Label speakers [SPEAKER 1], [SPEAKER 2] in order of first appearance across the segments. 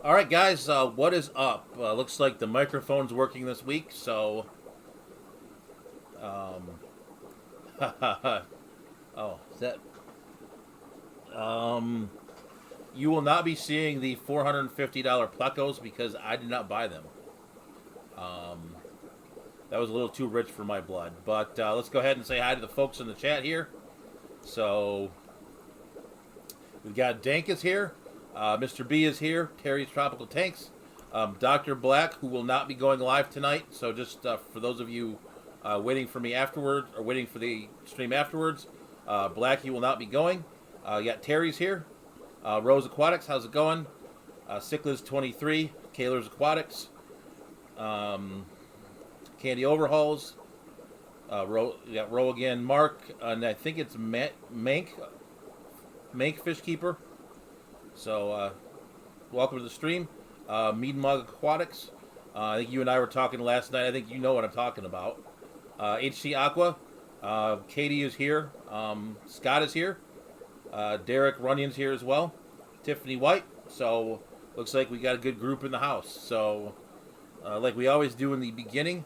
[SPEAKER 1] All right, guys, what is up? Looks like the microphone's working this week, so. Um, oh, is that. Um, you will not be seeing the $450 plecos because I did not buy them. Um, that was a little too rich for my blood. But let's go ahead and say hi to the folks in the chat here. So, we've got Dank is here. Mr. B is here. Terry's Tropical Tanks. Dr. Black, who will not be going live tonight. So just for those of you waiting for me afterwards, or waiting for the stream afterwards, Blackie will not be going. You got Terry's here. Rose Aquatics, how's it going? Cichlids23, Kaler's Aquatics. Candy Overhauls. You got Row again, Mark, and I think it's Mank Fish Keeper. So, welcome to the stream. Mead Mug Aquatics. I think you and I were talking last night. I think you know what I'm talking about. HC Aqua. Katie is here. Scott is here. Derek Runyon's here as well. Tiffany White. So, looks like we got a good group in the house. So, like we always do in the beginning.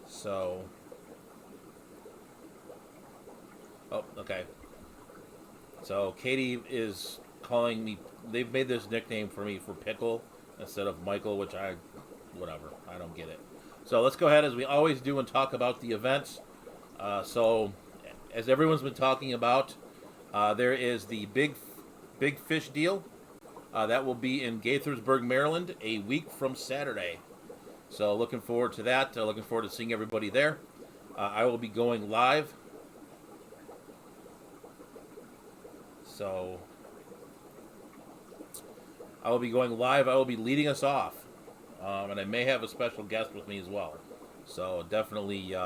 [SPEAKER 1] So... Oh, okay. So Katie is calling me. They've made this nickname for me for Pickle instead of Michael, which whatever. I don't get it. So let's go ahead as we always do and talk about the events. So as everyone's been talking about, there is the big fish deal that will be in Gaithersburg, Maryland, a week from Saturday. So looking forward to that. Looking forward to seeing everybody there. I will be going live. So, I will be going live. I will be leading us off. And I may have a special guest with me as well. So, definitely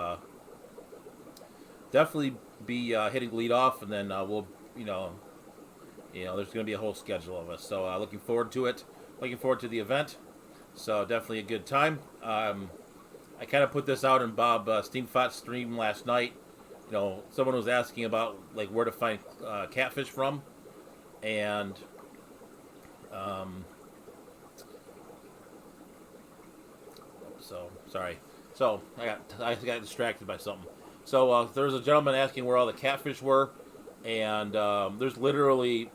[SPEAKER 1] be hitting lead off. And then we'll, there's going to be a whole schedule of us. So, looking forward to it. Looking forward to the event. So, definitely a good time. I kind of put this out in Bob Steamfat's stream last night. Someone was asking about like where to find catfish from, and so sorry. So I got distracted by something. So there was a gentleman asking where all the catfish were, and there's literally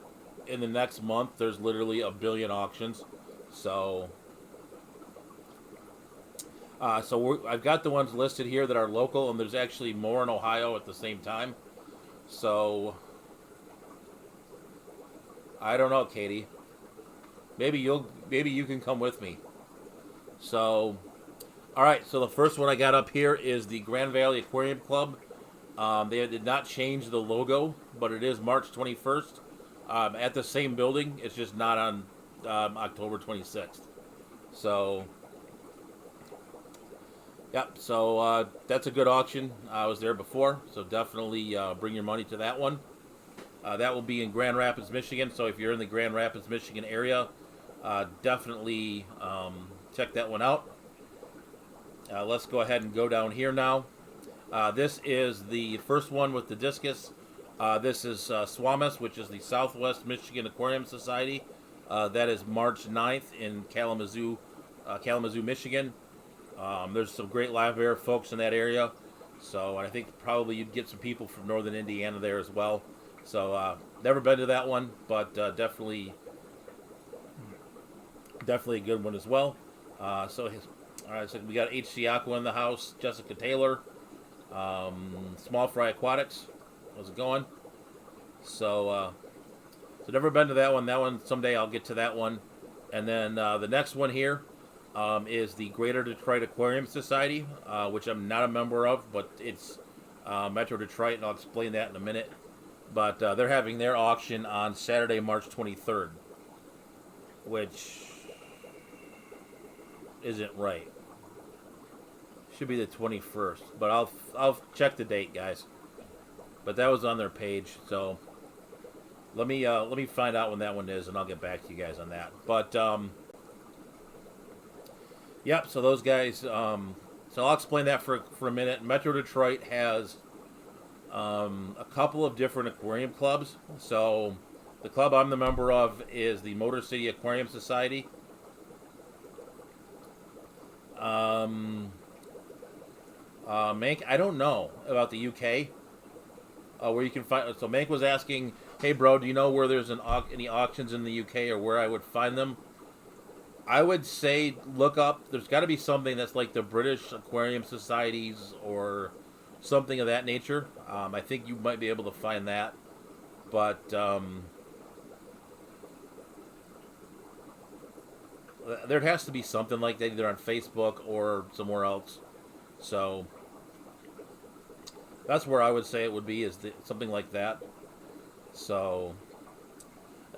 [SPEAKER 1] in the next month there's literally a billion auctions. So. I've got the ones listed here that are local, and there's actually more in Ohio at the same time. So, I don't know, Katie. Maybe you can come with me. So, all right. So the first one I got up here is the Grand Valley Aquarium Club. They did not change the logo, but it is March 21st at the same building. It's just not on October 26th. So. Yep, so that's a good auction. I was there before, so definitely bring your money to that one. That will be in Grand Rapids, Michigan, so if you're in the Grand Rapids, Michigan area, definitely check that one out. Let's go ahead and go down here now. This is the first one with the discus. This is SWAMIS, which is the Southwest Michigan Aquarium Society. That is March 9th in Kalamazoo, Michigan. There's some great live air folks in that area, so I think probably you'd get some people from northern Indiana there as well. So never been to that one, but definitely a good one as well. All right, so we got HC Aqua in the house, Jessica Taylor, Small Fry Aquatics. How's it going? So never been to that one. That one someday I'll get to that one, and then the next one here. Is the Greater Detroit Aquarium Society, which I'm not a member of, but it's Metro Detroit, and I'll explain that in a minute. But they're having their auction on Saturday, March 23rd, which isn't right. Should be the 21st, but I'll check the date, guys. But that was on their page, so let me find out when that one is, and I'll get back to you guys on that. But yep, so those guys, so I'll explain that for a minute. Metro Detroit has a couple of different aquarium clubs. So The club I'm the member of is the Motor City Aquarium Society. Um, Mank, I don't know about the UK, where you can find. So Mank was asking, "Hey, bro, do you know where there's any auctions in the UK or where I would find them?" I would say look up. There's got to be something that's like the British Aquarium Societies or something of that nature. I think you might be able to find that, but there has to be something like that either on Facebook or somewhere else. So that's where I would say it would be something like that. So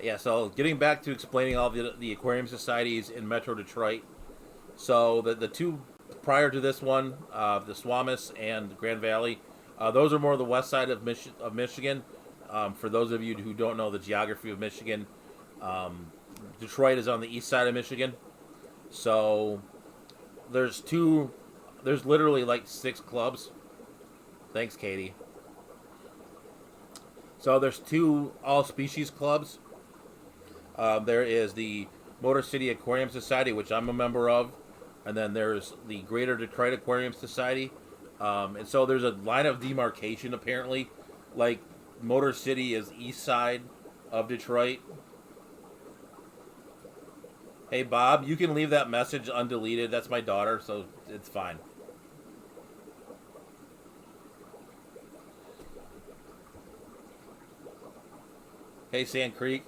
[SPEAKER 1] yeah, so getting back to explaining all the aquarium societies in Metro Detroit. So the two prior to this one, the Swamis and Grand Valley, those are more the west side of Michigan. For those of you who don't know the geography of Michigan, Detroit is on the east side of Michigan. So there's literally like 6 clubs. Thanks, Katie. So there's 2 all species clubs. There is the Motor City Aquarium Society, which I'm a member of, and then there's the Greater Detroit Aquarium Society. And so there's a line of demarcation apparently, like Motor City is east side of Detroit. Hey Bob, you can leave that message undeleted. That's my daughter, so it's fine. Hey Sand Creek.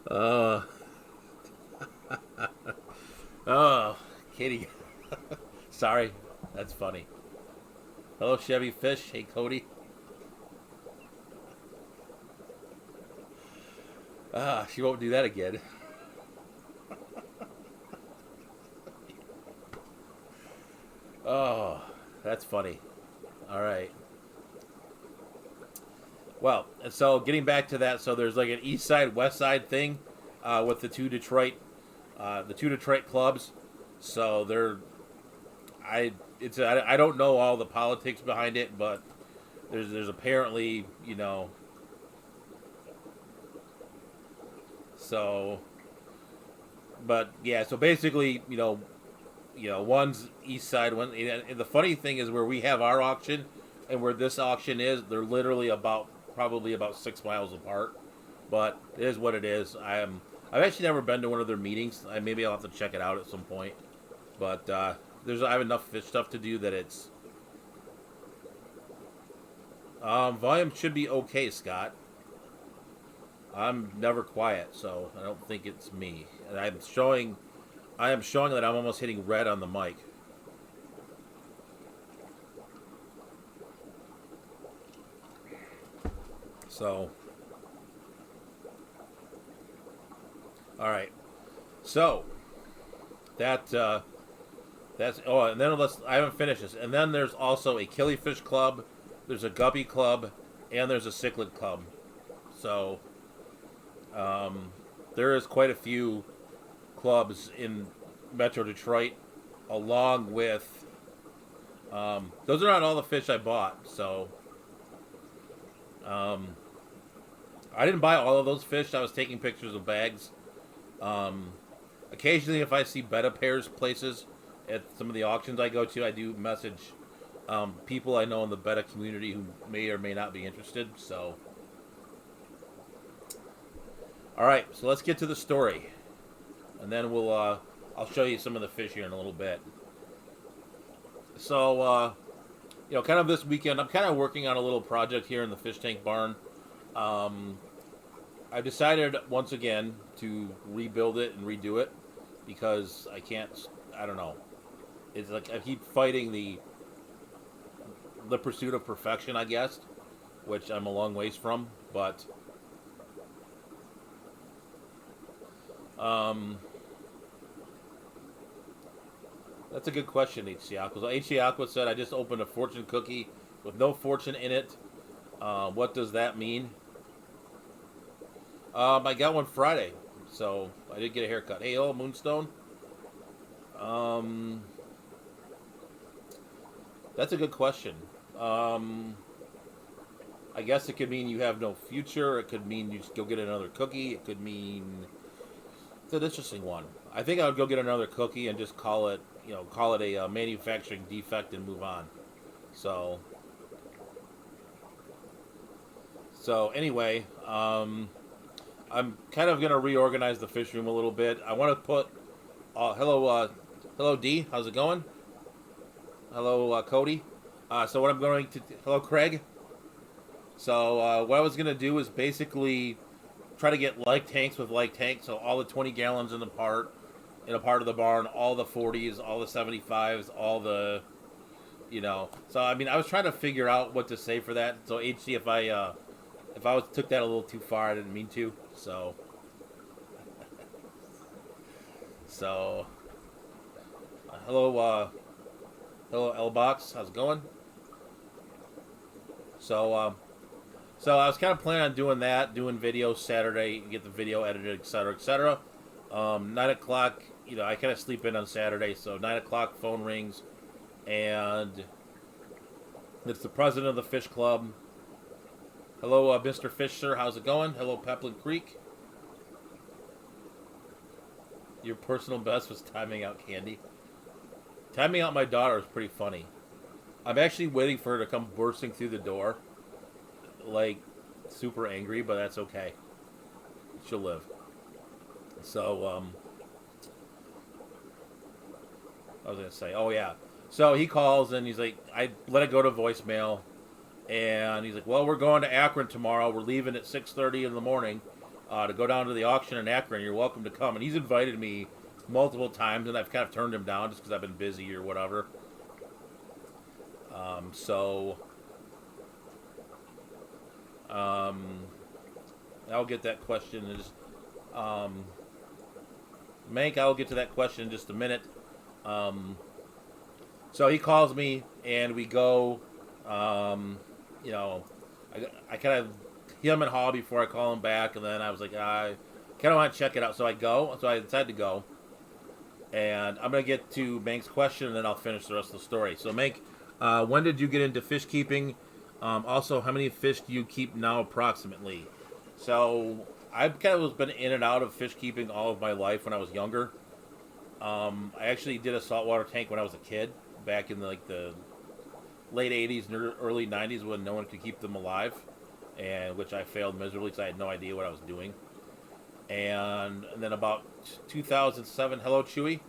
[SPEAKER 1] uh, oh, Kitty. Sorry, that's funny. Hello, Chevy Fish. Hey, Cody. She won't do that again. Oh, that's funny. All right. Well, and so getting back to that, so there's like an east side, west side thing with the two Detroit clubs. So I don't know all the politics behind it, but there's apparently so, but yeah, so basically one's east side, one. And the funny thing is where we have our auction and where this auction is, they're literally probably about 6 miles apart. But it is what it is. I've actually never been to one of their meetings. Maybe I'll have to check it out at some point. But I have enough fish stuff to do that it's volume should be okay, Scott. I'm never quiet, so I don't think it's me. And I am showing that I'm almost hitting red on the mic. So, all right. So that's and then I haven't finished this. And then there's also a killifish club, there's a guppy club, and there's a cichlid club. So there is quite a few clubs in Metro Detroit, along with those are not all the fish I bought. So I didn't buy all of those fish. I was taking pictures of bags. Occasionally, if I see betta pairs places at some of the auctions I go to, I do message people I know in the betta community who may or may not be interested. So, all right, so let's get to the story, and then I'll show you some of the fish here in a little bit. So, kind of this weekend, I'm kind of working on a little project here in the fish tank barn. I've decided once again to rebuild it and redo it because I don't know. It's like I keep fighting the pursuit of perfection, I guess, which I'm a long ways from, but that's a good question, H.C. Aqua. So H.C. Aqua said, I just opened a fortune cookie with no fortune in it. What does that mean? I got one Friday, so I did get a haircut. Hey, hello, Moonstone. That's a good question. I guess it could mean you have no future. It could mean you just go get another cookie. It could mean it's an interesting one. I think I would go get another cookie and just call it, call it a manufacturing defect and move on. So, anyway, I'm kind of gonna reorganize the fish room a little bit. I want to put, hello D, how's it going? Hello Cody. So what I'm going to, hello Craig. So what I was gonna do is basically try to get like tanks with like tanks. So all the 20 gallons in a part of the barn, all the 40s, all the 75s, all the, So I mean, I was trying to figure out what to say for that. So HC, if I took that a little too far, I didn't mean to. So hello L Box, how's it going? So I was kind of planning on doing that, doing videos Saturday, get the video edited, etc., etc. 9 o'clock, I kind of sleep in on Saturday, so 9 o'clock phone rings, and it's the president of the fish club. Hello, Mr. Fish Sir, how's it going? Hello, Peplin Creek. Your personal best was timing out Candy. Timing out my daughter is pretty funny. I'm actually waiting for her to come bursting through the door, like super angry, but that's okay. She'll live. So, I was gonna say, oh yeah. So he calls and he's like, I let it go to voicemail, and he's like, well, we're going to Akron tomorrow. We're leaving at 6:30 in the morning to go down to the auction in Akron. You're welcome to come. And he's invited me multiple times, and I've kind of turned him down just because I've been busy or whatever. I'll get that question in just, Mank, I'll get to that question in just a minute. So he calls me, and we go, I kind of him and haw before I call him back, and then I was like, I kind of want to check it out. So I go, so I decided to go, and I'm going to get to Mank's question, and then I'll finish the rest of the story. So Mank, when did you get into fish keeping? Also, how many fish do you keep now approximately? So I've kind of been in and out of fish keeping all of my life when I was younger. I actually did a saltwater tank when I was a kid, back in the late 80s and early 90s when no one could keep them alive, and which I failed miserably because I had no idea what I was doing. And then about 2007, hello Chewy,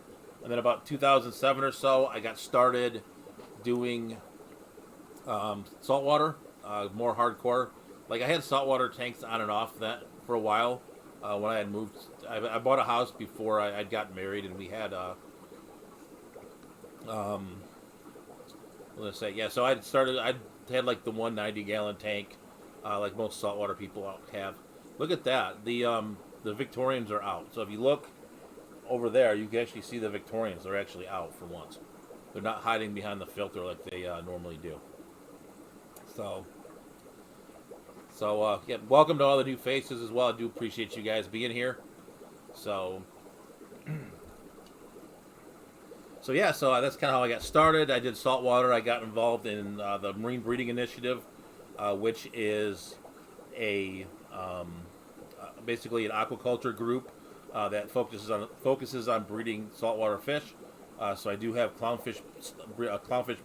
[SPEAKER 1] and then about 2007 or so, I got started doing saltwater, more hardcore. Like I had saltwater tanks on and off that for a while when I had moved. I bought a house before I'd gotten married, and we had let's say, yeah. So I had like the 190 gallon tank, like most saltwater people have. Look at that. The Victorians are out. So if you look over there, you can actually see the Victorians. They're actually out for once. They're not hiding behind the filter like they normally do. So yeah, welcome to all the new faces as well. I do appreciate you guys being here. So yeah, so that's kind of how I got started. I did saltwater. I got involved in the Marine Breeding Initiative, which is a basically an aquaculture group that focuses on breeding saltwater fish. So I do have clownfish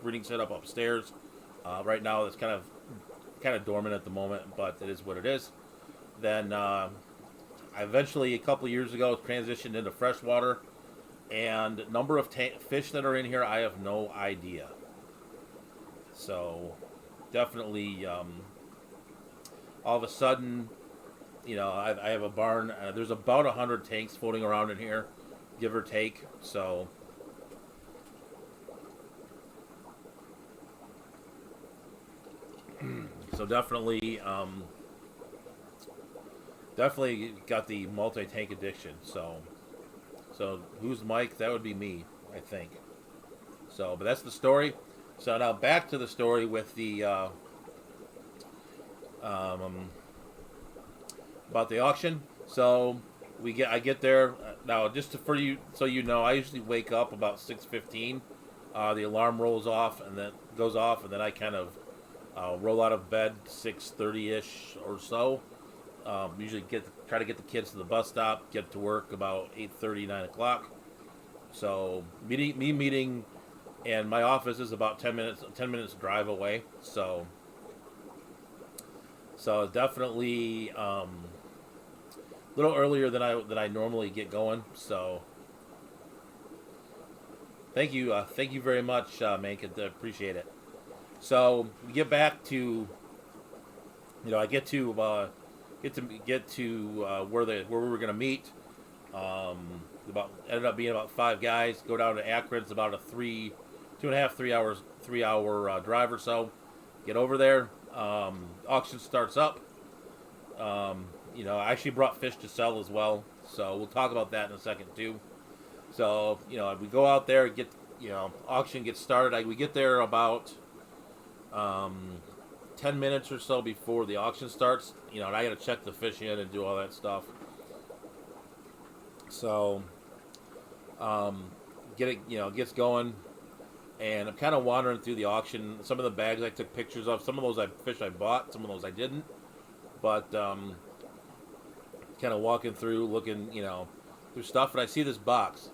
[SPEAKER 1] breeding set up upstairs. Right now, it's kind of dormant at the moment, but it is what it is. Then I eventually, a couple of years ago, transitioned into freshwater, and number of fish that are in here, I have no idea. So definitely, all of a sudden, I have a barn. There's about 100 tanks floating around in here, give or take. So definitely got the multi-tank addiction. So who's Mike? That would be me, I think. So, but that's the story. So now back to the story with the about the auction. So I get there now. For you, so I usually wake up about 6:15. The alarm rolls off and then goes off, and then I kind of Roll out of bed 6:30ish or so. Usually try to get the kids to the bus stop, get to work about 8:30, 9 o'clock. So meeting, and my office is about 10 minutes drive away. So definitely a little earlier than I normally get going. So thank you very much, Mank. I appreciate it. So we get back to, I get to where we were gonna meet. About ended up being about 5 guys. Go down to Akron. It's about a 2.5, 3 hour drive or so. Get over there. Auction starts up. I actually brought fish to sell as well, so we'll talk about that in a second too. So we go out there, auction gets started. We get there about 10 minutes or so before the auction starts. And I got to check the fish in and do all that stuff. So gets going, and I'm kind of wandering through the auction. Some of the bags I took pictures of. Some of those fish I bought. Some of those I didn't. But kind of walking through, looking, through stuff, and I see this box.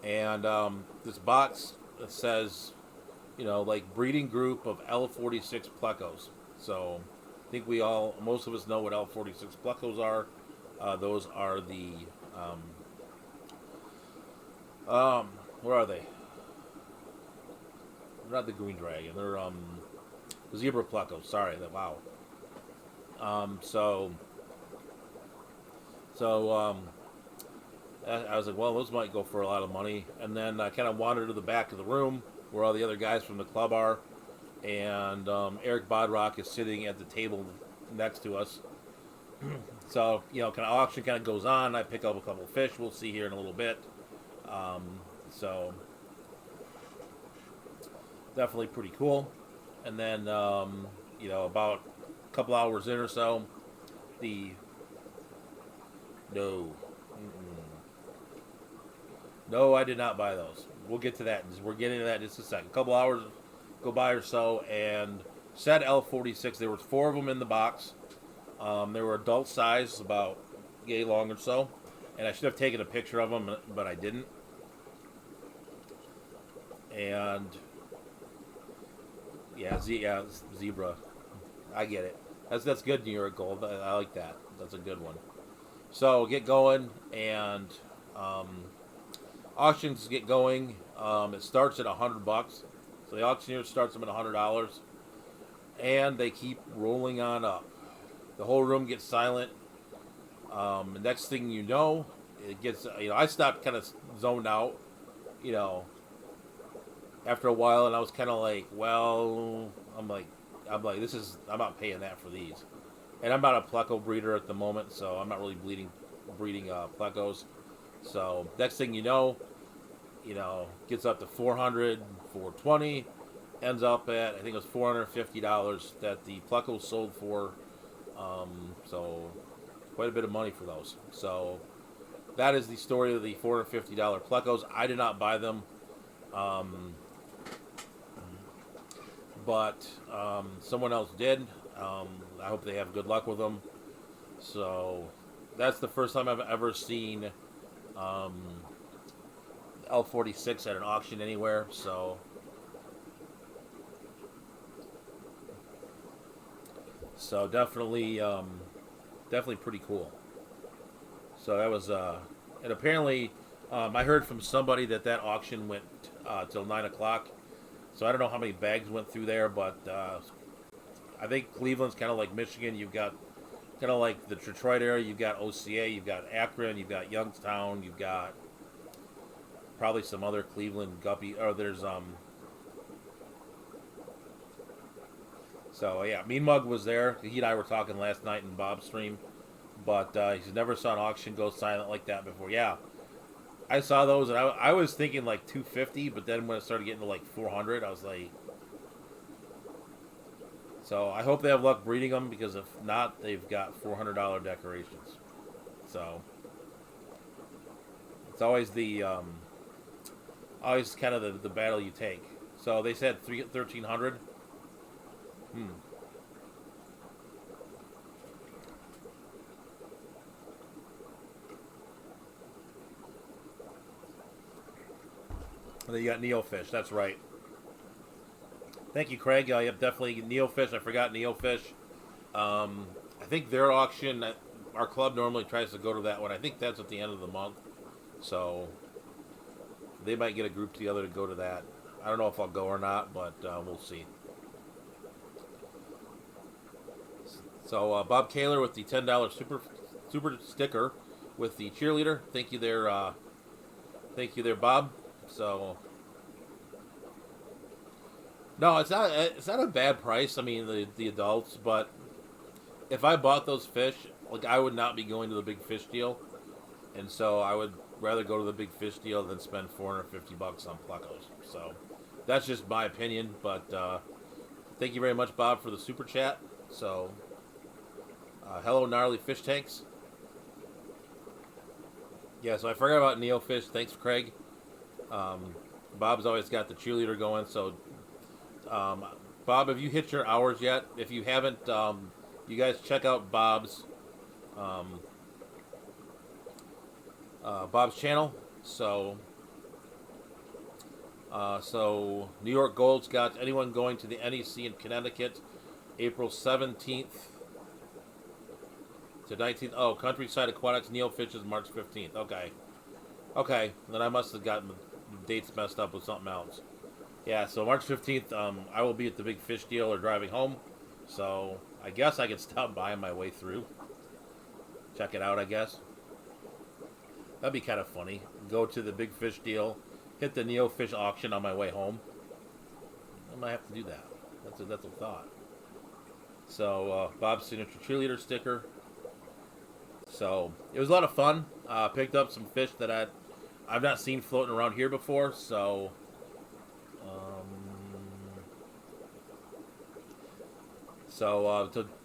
[SPEAKER 1] And this box says, like breeding group of L46 plecos. So I think most of us know what L46 plecos are. Those are the, where are they? They're not the green dragon. They're zebra plecos. Sorry. Wow. I was like, well, those might go for a lot of money. And then I kind of wandered to the back of the room where all the other guys from the club are. And Eric Bodrock is sitting at the table next to us. So, kind of auction kind of goes on. I pick up a couple of fish. We'll see here in a little bit. So, definitely pretty cool. And then, about a couple hours in or so, No, I did not buy those. We'll get to that. We're getting to that in just a second. A couple hours go by or so, and said L46. There was 4 of them in the box. They were adult size, about yay long or so. And I should have taken a picture of them, but I didn't. And zebra. I get it. That's good, New York Gold. I like that. That's a good one. So get going, and auctions get going. It starts at $100. So the auctioneer starts them at $100, and they keep rolling on up. The whole room gets silent. The next thing you know, it gets. I stopped, kind of zoned out. After a while, and I was kind of like, well, I'm like, I'm not paying that for these. And I'm not a pleco breeder at the moment, so I'm not really breeding plecos. So next thing you know, gets up to 400, 420, ends up at, I think it was $450 that the plecos sold for. So quite a bit of money for those. So that is the story of the $450 plecos. I did not buy them. But someone else did. I hope they have good luck with them. So that's the first time I've ever seen L46 at an auction anywhere. So definitely pretty cool. So that was and apparently I heard from somebody that auction went till 9 o'clock. So I don't know how many bags went through there, but I think Cleveland's kind of like Michigan. You've got kind of like the Detroit area. You've got OCA. You've got Akron. You've got Youngstown. You've got probably some other Cleveland guppy. Or there's So yeah, Mean Mug was there. He and I were talking last night in Bob's stream, but he's never saw an auction go silent like that before. Yeah. I saw those, and I was thinking like 250, but then when it started getting to like 400, I was like... So I hope they have luck breeding them, because if not, they've got $400 decorations. So it's always always kind of the battle you take. So they said 1,300. Hmm. And then you got Neofish. That's right. Thank you, Craig. Yep, definitely Neofish. I forgot Neofish. I think their auction, our club normally tries to go to that one. I think that's at the end of the month. So they might get a group together to go to that. I don't know if I'll go or not, but we'll see. So Bob Kaler with the $10 super sticker with the cheerleader. Thank you there. Thank you there, Bob. So no, it's not a bad price. I mean the adults, but if I bought those fish, like I would not be going to the big fish deal, and so I would rather go to the big fish deal than spend $450 on plecos. So that's just my opinion, but thank you very much, Bob, for the super chat. So hello, gnarly fish tanks. Yeah, so I forgot about Neofish. Thanks, Craig. Bob's always got the cheerleader going. So, Bob, have you hit your hours yet? If you haven't, you guys check out um, Bob's channel. So New York Gold's got anyone going to the NEC in Connecticut, April 17th to 19th. Oh, Countryside Aquatics Neofish is March 15th. Okay. Then I must have gotten the dates messed up with something else. Yeah, so March 15th, I will be at the big fish deal or driving home. So I guess I could stop by on my way through. Check it out, I guess. That'd be kind of funny. Go to the big fish deal, hit the Neofish auction on my way home. I might have to do that. That's a thought. So Bob's signature cheerleader sticker. So it was a lot of fun. Picked up some fish that I've not seen floating around here before. So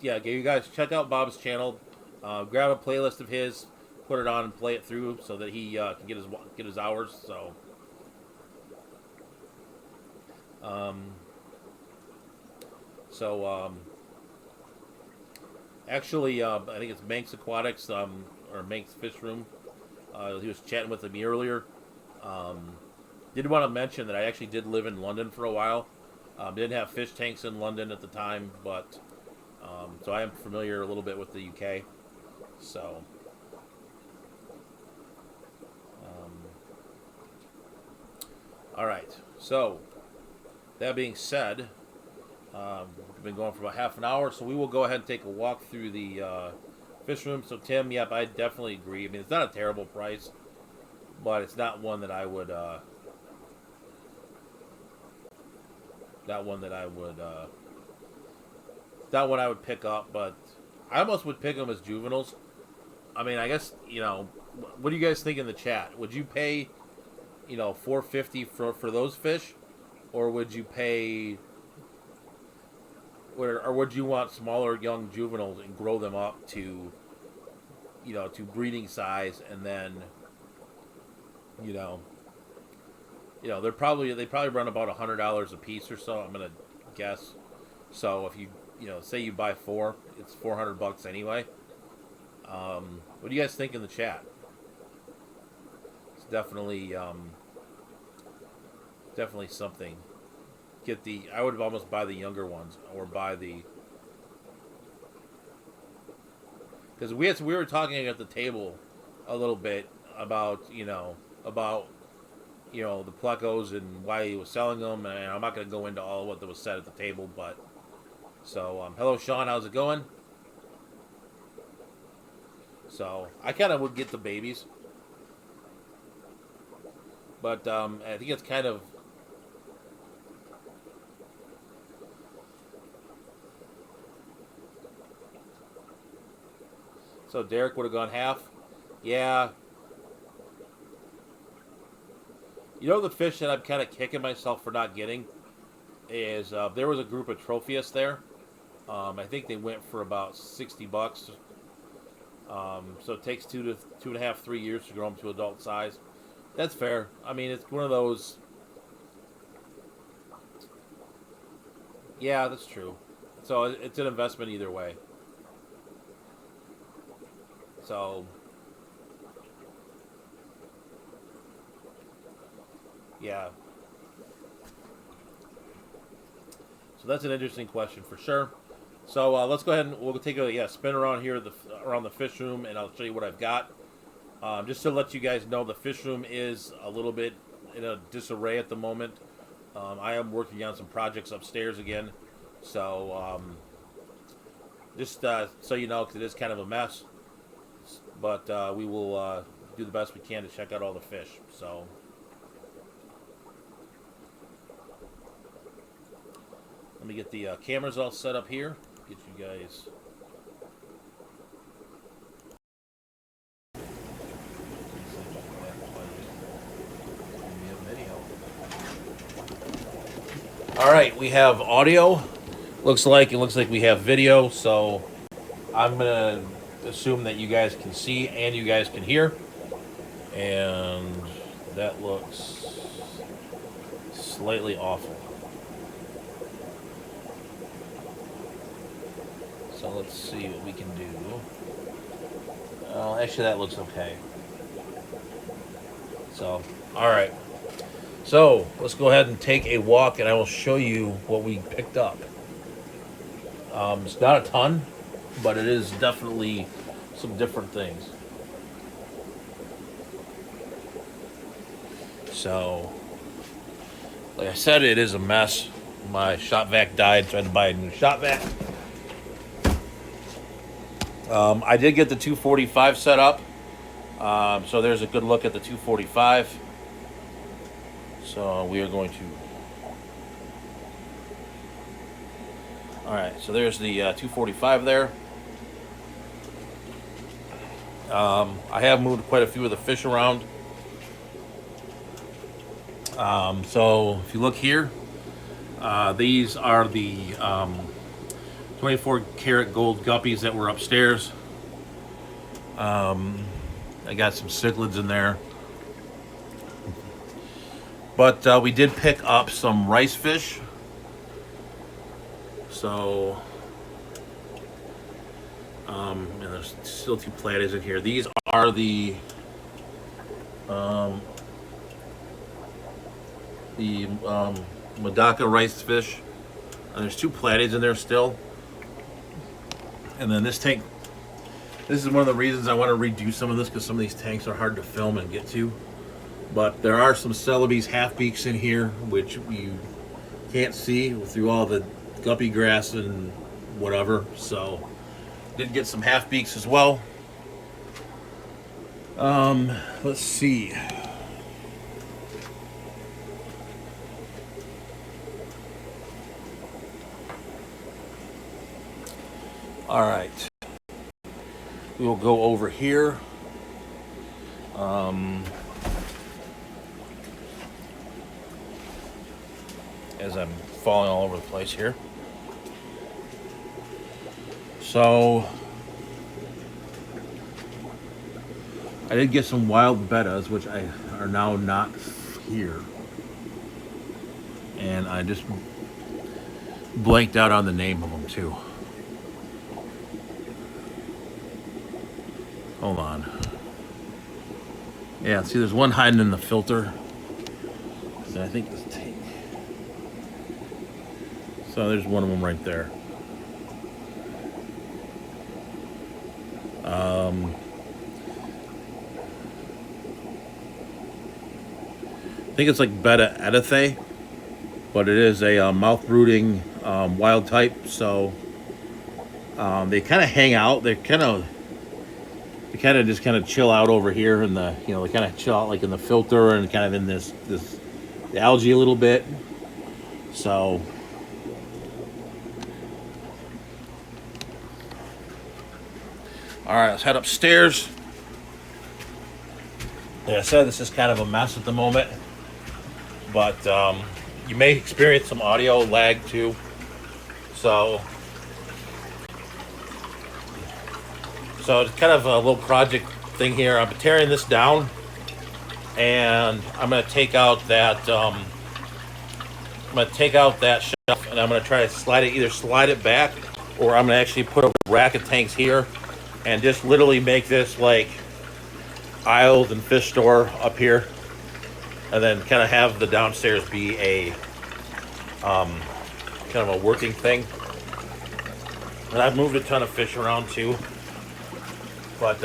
[SPEAKER 1] yeah, you guys check out Bob's channel. Grab a playlist of his, put it on, and play it through so that he can get his hours. So. Um, Actually, I think it's Manx Aquatics or Manx Fish Room. He was chatting with me earlier. Did want to mention that I actually did live in London for a while. Didn't have fish tanks in London at the time, but so I am familiar a little bit with the UK. So, all right. So, that being said, we've been going for about half an hour, so we will go ahead and take a walk through the fish room. So, Tim, yep, I definitely agree. I mean, it's not a terrible price, but it's not one that I would. Not one I would pick up, but I almost would pick them as juveniles. I mean, I guess what do you guys think in the chat? Would you pay, $450 for those fish, or would you pay, or would you want smaller young juveniles and grow them up to, to breeding size, and then, they probably run about $100 a piece or so. I'm gonna guess. So if you say you buy four, it's $400 anyway. What do you guys think in the chat? It's definitely something. I would almost buy the younger ones or buy the, because we were talking at the table a little bit about the plecos and why he was selling them, and I'm not going to go into all what was said at the table, but so hello Sean, how's it going? So I kind of would get the babies, but I think it's kind of so Derek would have gone half. Yeah. The fish that I'm kind of kicking myself for not getting is there was a group of Tropheus there. I think they went for about $60. So it takes 2.5, 3 years to grow them to adult size. That's fair. I mean, it's one of those. Yeah, that's true. So it's an investment either way. So yeah. So that's an interesting question for sure. So let's go ahead and we'll take a spin around here around the fish room, and I'll show you what I've got. Just to let you guys know, the fish room is a little bit in a disarray at the moment. I am working on some projects upstairs again, so just so you know, because it is kind of a mess. But we will do the best we can to check out all the fish. So. Let me get the cameras all set up here. Get you guys. All right, we have audio. It looks like we have video. So I'm gonna assume that you guys can see and you guys can hear, and that looks slightly awful. So let's see what we can do. Actually, that looks okay. So, all right. So let's go ahead and take a walk, and I will show you what we picked up. It's not a ton, but it is definitely some different things. So, like I said, it is a mess. My shop vac died, so I had to buy a new shop vac. I did get the 245 set up, so there's a good look at the 245. So we are going to. All right, so there's the 245 there. I have moved quite a few of the fish around. So if you look here, these are the 24 karat gold guppies that were upstairs. I got some cichlids in there. But we did pick up some rice fish. So, and there's still 2 Platys in here. These are the Madaka rice fish. And there's 2 Platys in there still. And then this tank, this is one of the reasons I want to redo some of this, because some of these tanks are hard to film and get to. But there are some Celebes half beaks in here, which you can't see through all the guppy grass and whatever. So did get some half beaks as well. Let's see. All right, we will go over here. As I'm falling all over the place here. So I did get some wild bettas, which are now not here. And I just blanked out on the name of them too. Hold on. Yeah, see, there's one hiding in the filter. And I think this tank. So there's one of them right there. I think it's like Betta Edathe, but it is a mouth brooding wild type. So they kind of hang out. They kind of just chill out over here in the, they kind of chill out like in the filter and kind of in the algae a little bit. So all right, let's head upstairs. Like I said, this is kind of a mess at the moment, but you may experience some audio lag too. So it's kind of a little project thing here. I'm tearing this down, and I'm going to take out that I'm gonna take out that shelf and I'm gonna try to either slide it back, or I'm gonna actually put a rack of tanks here and just literally make this like aisles and fish store up here, and then kind of have the downstairs be a kind of a working thing. And I've moved a ton of fish around too, but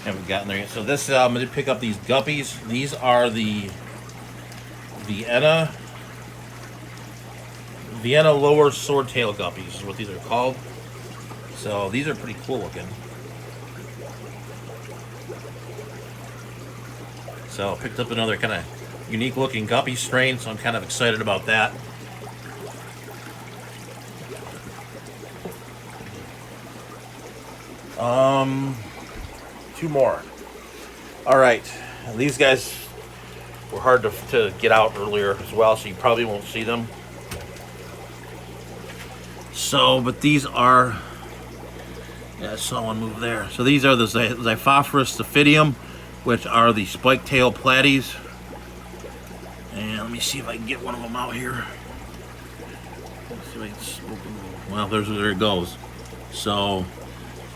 [SPEAKER 1] haven't gotten there yet. So this, I'm going to pick up these guppies. These are the Vienna lower swordtail guppies is what these are called. So these are pretty cool looking. So picked up another kind of unique looking guppy strain, so I'm kind of excited about that. Two more. All right, and these guys were hard to get out earlier as well, so you probably won't see them. So, but these are, yeah, I saw one move there. So these are the Xiphophorus staphydium, which are the spike tail Platys. And let me see if I can get one of them out here. Let's see if I can, well, there it goes. So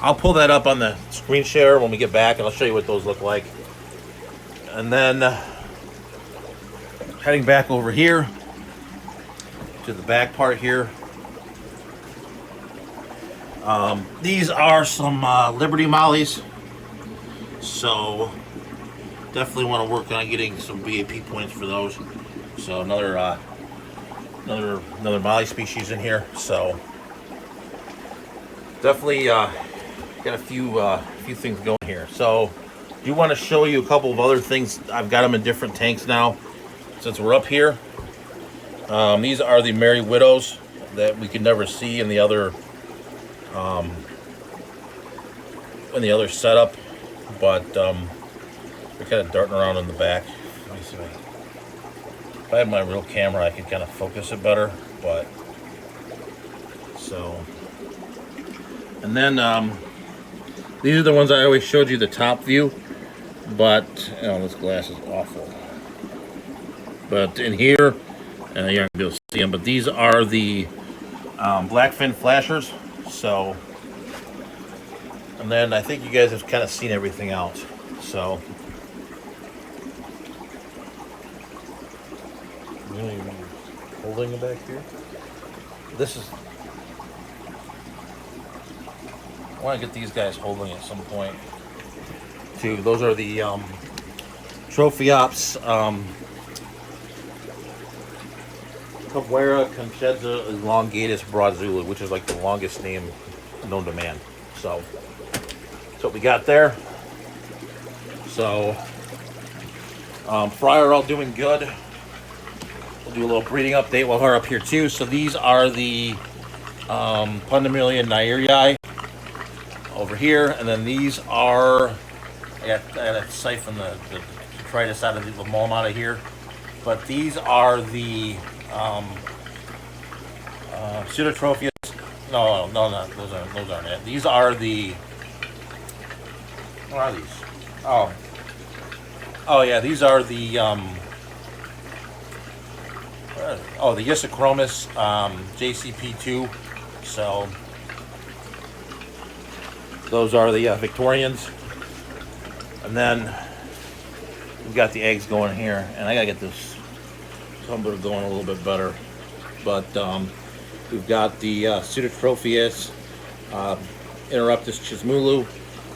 [SPEAKER 1] I'll pull that up on the screen share when we get back, and I'll show you what those look like. And then heading back over here to the back part here. These are some Liberty Mollies. So definitely want to work on getting some BAP points for those. So another Molly species in here. So definitely got a few things going here. So do want to show you a couple of other things. I've got them in different tanks now since we're up here. These are the Merry Widows that we could never see in the other setup, but they're kind of darting around in the back. Let me see if I had my real camera, I could kind of focus it better. But so, and then these are the ones I always showed you the top view, but this glass is awful. But in here, you're not gonna be able to see them. But these are the blackfin flashers. So, and then I think you guys have kind of seen everything else. So, really holding it back here. This is. I want to get these guys holding at some point too. Those are the Trophiops Cabrera Conchedza elongatus broadzulu, which is like the longest name known to man. So that's what we got there. So fry are all doing good. We'll do a little breeding update while we're up here too. So these are the Pundamilia nairi over here, and then these are, I got to siphon the detritus out of the mulm out of here, but these are the Pseudotrophius. No, those aren't it. These are the, what are these? Oh yeah, these are the the Isochromis JCP2. So those are the Victorians. And then we've got the eggs going here, and I gotta get this tumbler going a little bit better. But we've got the Pseudotrophius Interruptus chismulu,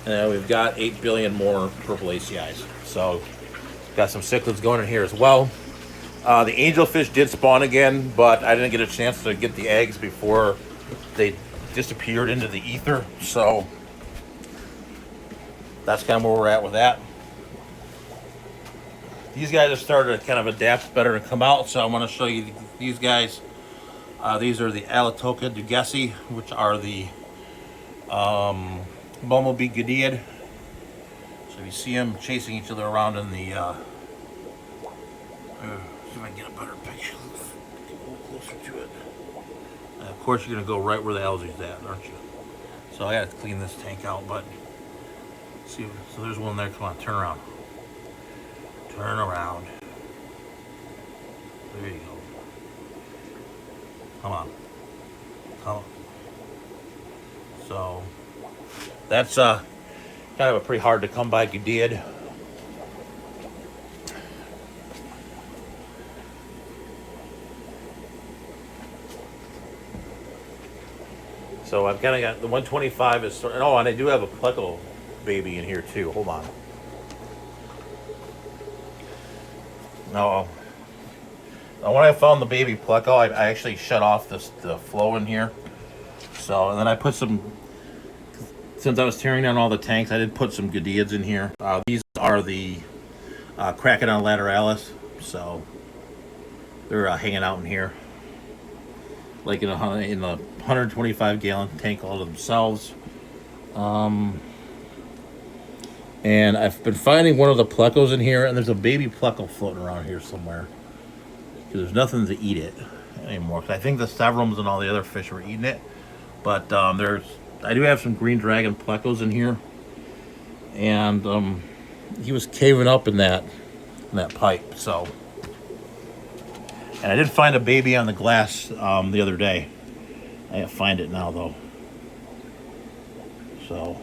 [SPEAKER 1] and then we've got 8 billion more purple ACIs. So got some cichlids going in here as well. The angelfish did spawn again, but I didn't get a chance to get the eggs before they disappeared into the ether. So that's kind of where we're at with that. These guys have started to kind of adapt better and come out, so I want to show you these guys. These are the Alatoka dugesi, which are the bumblebee gadiad. So you see them chasing each other around in the. See if I can get a better picture. Get a little closer to it. And of course, you're going to go right where the algae's at, aren't you? So I got to clean this tank out, but see. So there's one there. Come on, turn around. Turn around. There you go. Come on. Come on. So that's kind of a pretty hard to come by Gudid. So I've kind of got the 125 is. Oh, and I do have a pleco baby in here too. Hold on. No. When I found the baby pleco, I actually shut off the flow in here. So, and then I put some, since I was tearing down all the tanks, I did put some Gudeids in here. These are the Crocodile lateralis. So, they're hanging out in here. Like in the 125 gallon tank all to themselves. And I've been finding one of the plecos in here, and there's a baby pleco floating around here somewhere. Because there's nothing to eat it anymore. Cause I think the severums and all the other fish were eating it. But I do have some green dragon plecos in here. And he was caving up in that pipe. So, and I did find a baby on the glass the other day. I can't find it now though. So,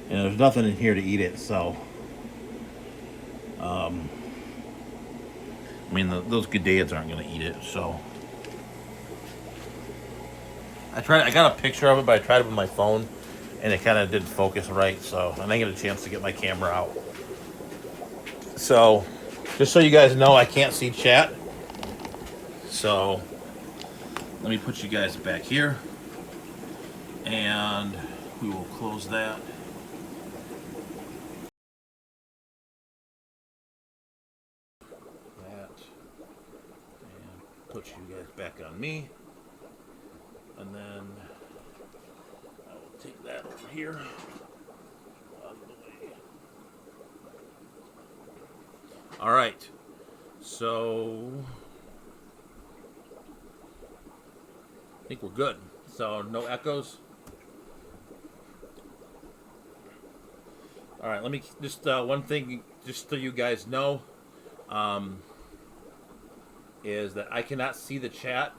[SPEAKER 1] and there's nothing in here to eat it. So, I mean those Gudeids aren't going to eat it. So, I got a picture of it, but I tried it with my phone, and it kind of didn't focus right. So, I didn't get a chance to get my camera out. So, just so you guys know, I can't see chat. So, let me put you guys back here, and we will close that. And put you guys back on me, and then I will take that over here out of the way. All right, so I think we're good. So no echoes. All right, let me just one thing, just so you guys know, is that I cannot see the chat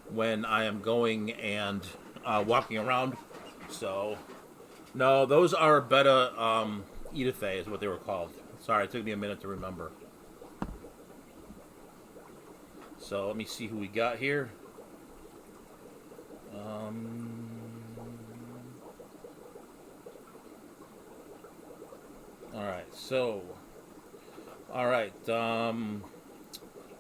[SPEAKER 1] when I am going and walking around. So, no, those are Betta Edithae is what they were called. Sorry, it took me a minute to remember. So let me see who we got here. All right.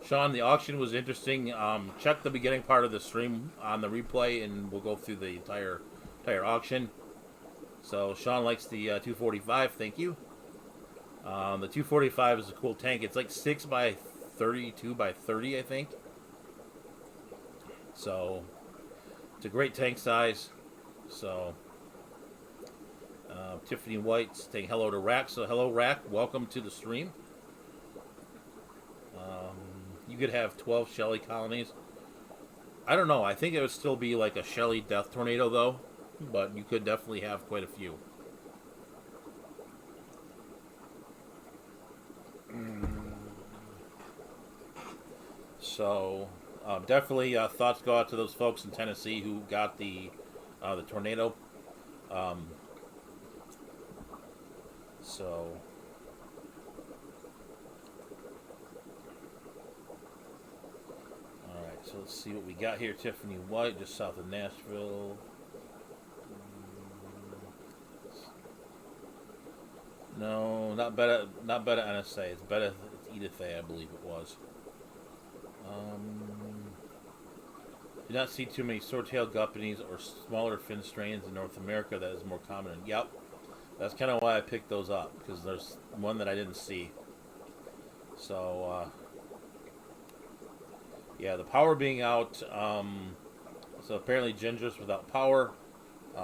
[SPEAKER 1] Sean, the auction was interesting. Check the beginning part of the stream on the replay, and we'll go through the entire auction. So Sean likes the 245. Thank you. The 245 is a cool tank. It's like 6 by 32 by 30, I think. So it's a great tank size. So Tiffany White saying hello to Rack. So hello, Rack. Welcome to the stream. You could have 12 Shelly colonies. I don't know. I think it would still be like a Shelly death tornado, though. But you could definitely have quite a few. So, definitely thoughts go out to those folks in Tennessee who got the tornado. So, all right. So let's see what we got here. Tiffany White, just south of Nashville. No, not Betta NSA. It's Betta Edithae, I believe it was. Do not see too many sword-tailed guppies or smaller fin strains in North America. That is more common. Yep, that's kind of why I picked those up, because there's one that I didn't see. So, yeah, the power being out. So apparently Ginger's without power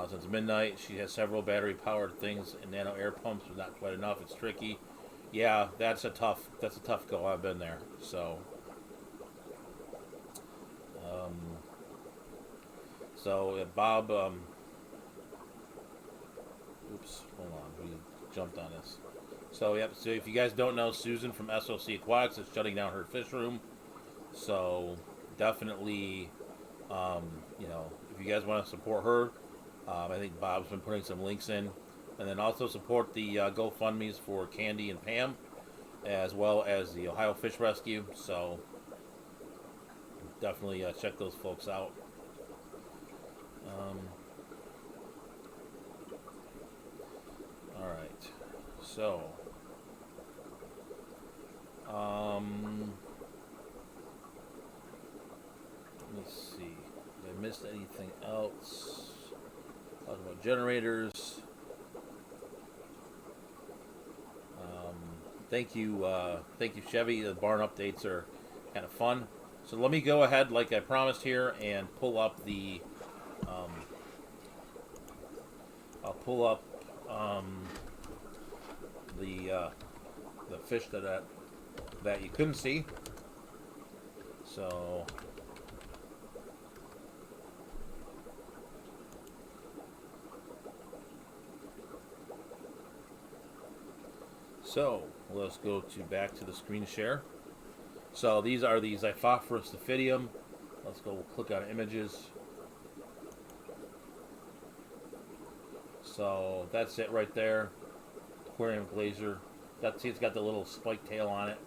[SPEAKER 1] since midnight. She has several battery-powered things and nano air pumps, but not quite enough. It's tricky. Yeah, that's a tough go. I've been there. So. Bob, oops, hold on, we jumped on this. So, yep, so if you guys don't know, Susan from SOC Aquatics is shutting down her fish room. So definitely, you know, if you guys want to support her, I think Bob's been putting some links in, and then also support the GoFundMe's for Candy and Pam, as well as the Ohio Fish Rescue. So definitely check those folks out. Um, all right, so let me see. Did I miss anything else? Talk about generators. Um, thank you, Chevy. The barn updates are kind of fun. So let me go ahead, like I promised here, and pull up the. Um, I'll pull up the the fish that you couldn't see. So let's go back to the screen share. So these are the Xiphophorus staphydium. Let's go click on images. So that's it right there. Aquarium glazer. See, it's got the little spike tail on it.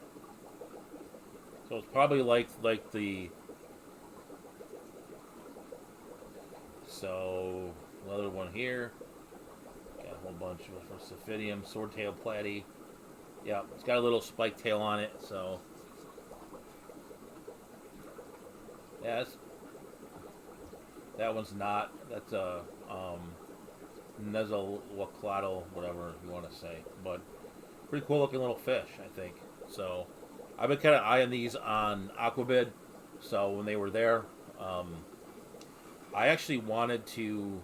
[SPEAKER 1] So it's probably like the. So another one here. Got a whole bunch of staphydium, swordtail platy. Yeah, it's got a little spike tail on it. So yeah, that one's not. That's a Nezuaclatl, whatever you want to say, but pretty cool looking little fish, I think. So I've been kind of eyeing these on Aquabid. So when they were there, I actually wanted to.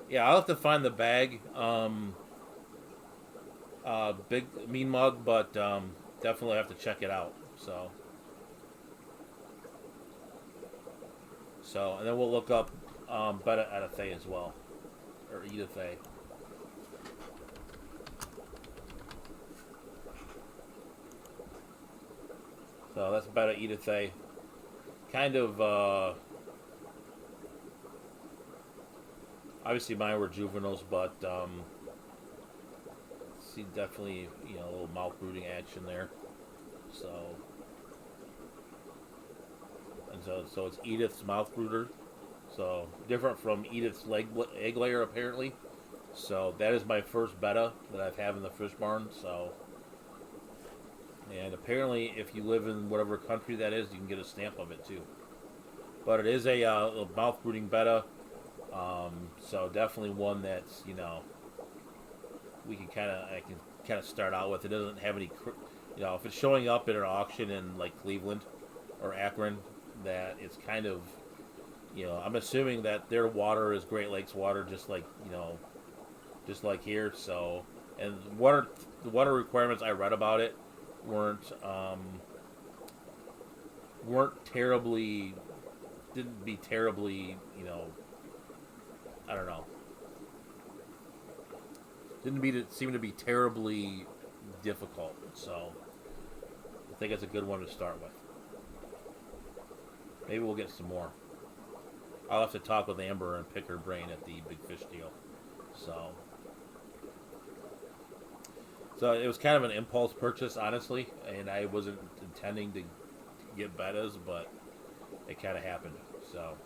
[SPEAKER 1] Yeah, I'll have to find the bag. Big mean mug, but definitely have to check it out. So and then we'll look up Betta Edathay as well, or Edathay. So that's Betta Edathay. Kind of. Obviously, mine were juveniles, but see definitely a little mouth brooding action there. So so it's Edith's mouth brooder. So different from Edith's egg layer apparently. So that is my first betta that I've had in the fish barn. So and apparently if you live in whatever country that is, you can get a stamp of it too. But it is a mouth brooding betta. So definitely one that's I can kind of start out with. It doesn't have any if it's showing up at an auction in like Cleveland or Akron, that it's kind of I'm assuming that their water is Great Lakes water, just like here. So and the water requirements I read about it weren't terribly didn't be terribly I don't know. Seem to be terribly difficult. So I think it's a good one to start with. Maybe we'll get some more. I'll have to talk with Amber and pick her brain at the big fish deal. So it was kind of an impulse purchase, honestly, and I wasn't intending to get bettas, but it kind of happened. So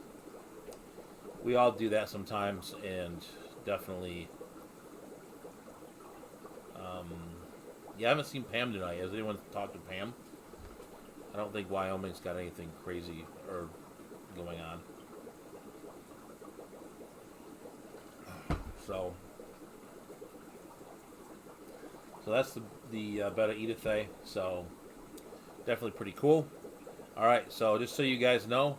[SPEAKER 1] we all do that sometimes, and definitely. I haven't seen Pam tonight. Has anyone talked to Pam? I don't think Wyoming's got anything crazy or going on. So that's the Betta Edathay. So definitely pretty cool. All right. So just so you guys know,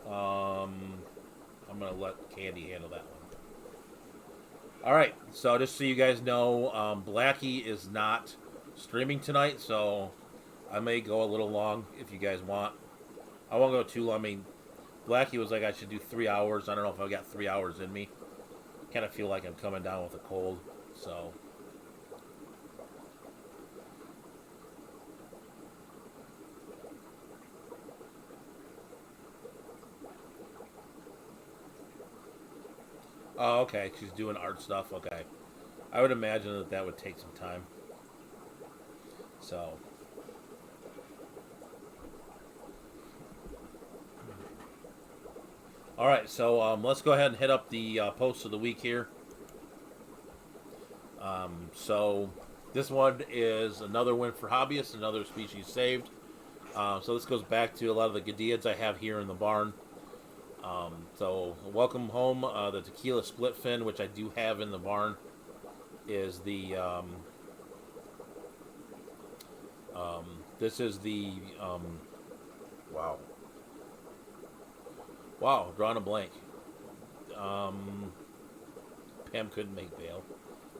[SPEAKER 1] I'm gonna let Candy handle that one. All right, so just so you guys know, Blackie is not streaming tonight, so I may go a little long if you guys want. I won't go too long. I mean, Blackie was like I should do 3 hours. I don't know if I got 3 hours in me. kind of feel like I'm coming down with a cold, so. Oh, okay. She's doing art stuff. Okay. I would imagine that that would take some time. So. All right. So let's go ahead and hit up the post of the week here. So this one is another win for hobbyists, another species saved. So this goes back to a lot of the Gadiads I have here in the barn. So welcome home. The tequila split fin, which I do have in the barn, is the this is the wow, drawing a blank. Pam couldn't make bail,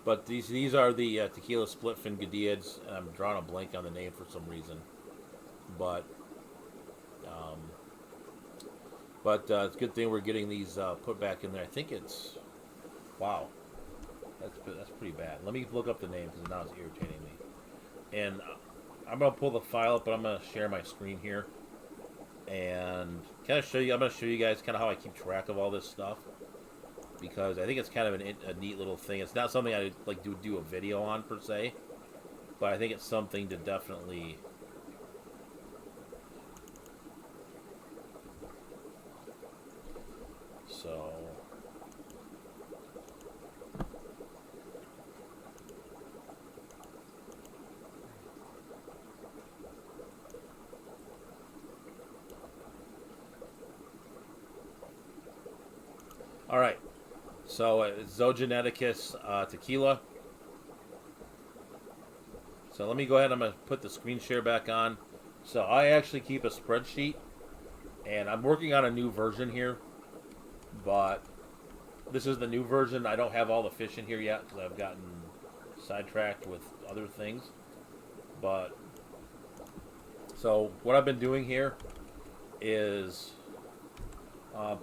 [SPEAKER 1] but these are the tequila split fin Gadiads. I'm drawing a blank on the name for some reason, but it's a good thing we're getting these put back in there. I think it's wow. That's pretty bad. Let me look up the name because now it's irritating me. And I'm gonna pull the file up, but I'm gonna share my screen here and kind of show you. I'm gonna show you guys kind of how I keep track of all this stuff because I think it's kind of a neat little thing. It's not something I like do a video on per se, but I think it's something to definitely. So. All right, so it's Zoogeneticus tequila. So let me go ahead. I'm going to put the screen share back on. So I actually keep a spreadsheet, and I'm working on a new version here, but this is the new version. I don't have all the fish in here yet because I've gotten sidetracked with other things. But so what I've been doing here is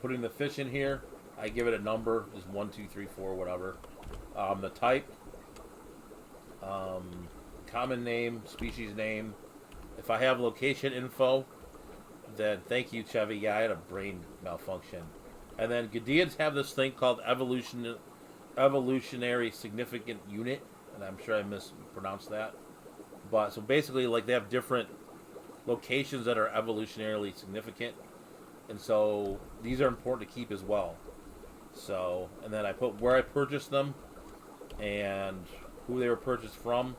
[SPEAKER 1] putting the fish in here. I give it a number, just 1, 2, 3, 4, whatever. The type, common name, species name. If I have location info, then thank you, Chevy. Yeah, I had a brain malfunction. And then Gadiads have this thing called evolutionary significant unit, and I'm sure I mispronounced that. But so basically, like they have different locations that are evolutionarily significant, and so these are important to keep as well. So, and then I put where I purchased them and who they were purchased from,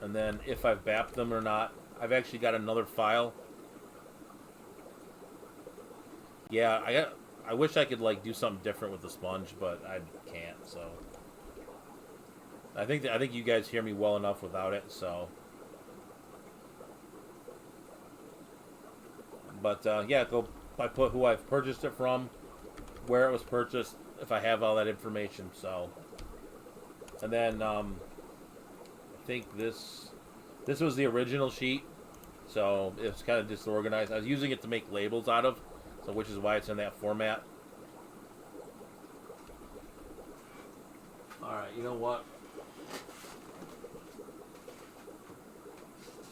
[SPEAKER 1] and then if I've bapped them or not. I've actually got another file. Yeah, I wish I could like do something different with the sponge, but I can't. So I think you guys hear me well enough without it. So, but yeah, I put who I've purchased it from, where it was purchased, if I have all that information. So, and then I think this was the original sheet, so it's kind of disorganized. I was using it to make labels out of, so which is why it's in that format. All right, you know what?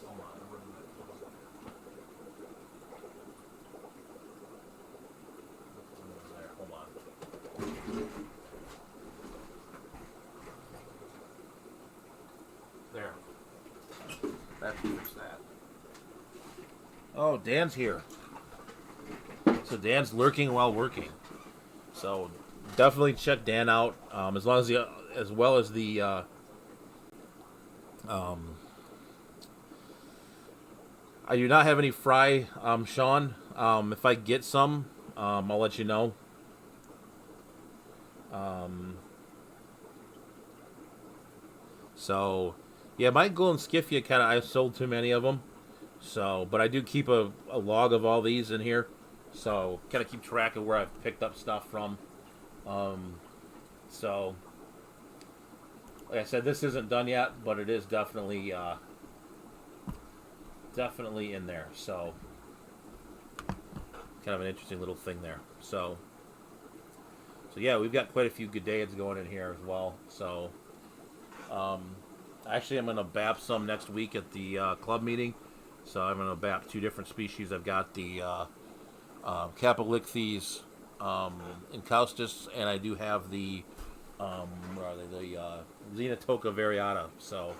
[SPEAKER 1] Hold on, there. Hold on. There. That fixed that. Oh, Dan's here. So Dan's lurking while working. So definitely check Dan out. As well as the I do not have any fry, Sean. If I get some, I'll let you know. So yeah, my golden skiffia I sold too many of them. So, but I do keep a log of all these in here. So, kind of keep track of where I've picked up stuff from. So, like I said, this isn't done yet, but it is definitely in there. So, kind of an interesting little thing there. So So yeah, we've got quite a few G'dayids going in here as well. So actually, I'm going to BAP some next week at the club meeting. So I'm going to BAP 2 different species. I've got the Capelixes incaustus, and I do have the where are they? The Xenotoca variata. So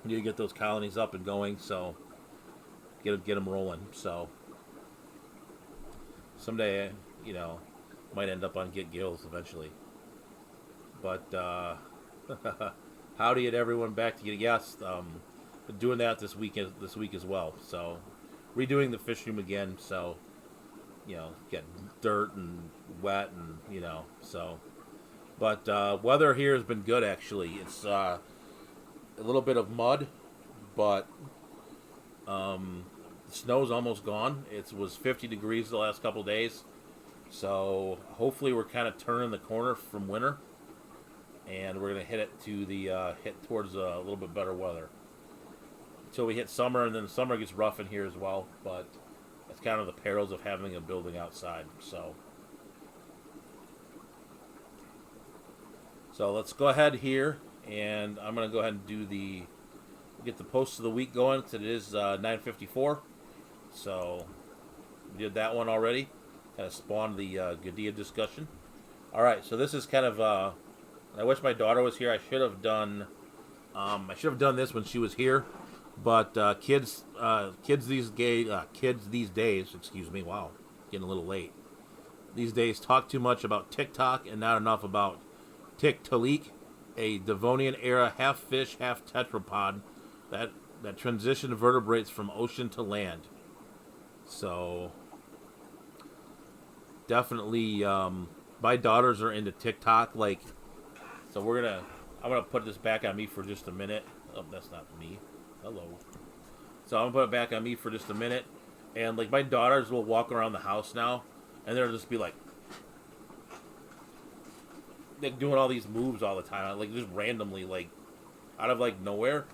[SPEAKER 1] I need to get those colonies up and going. So get them rolling. So someday, might end up on Get Gills eventually. But howdy at everyone back to get yes. Been doing that this week as well. So redoing the fish room again. So get dirt and wet and so. But weather here has been good actually. It's a little bit of mud, but the snow's almost gone. It was 50 degrees the last couple of days. So hopefully we're kind of turning the corner from winter, and we're gonna hit towards a little bit better weather until we hit summer, and then summer gets rough in here as well. But that's kind of the perils of having a building outside. So let's go ahead here, and I'm gonna go ahead and get the post of the week going. It is 9:54, so we did that one already. Kind of spawned the G'dayiid discussion. All right, so this is kind of. I wish my daughter was here. I should have done this when she was here, but kids these days. Excuse me. Wow, getting a little late. These days talk too much about TikTok and not enough about Tiktaalik, a Devonian era half fish, half tetrapod that transitioned vertebrates from ocean to land. So definitely, my daughters are into TikTok. So I'm gonna put this back on me for just a minute. Oh, that's not me. Hello. So I'm gonna put it back on me for just a minute, and my daughters will walk around the house now, and they'll just be like doing all these moves all the time, just randomly, out of nowhere,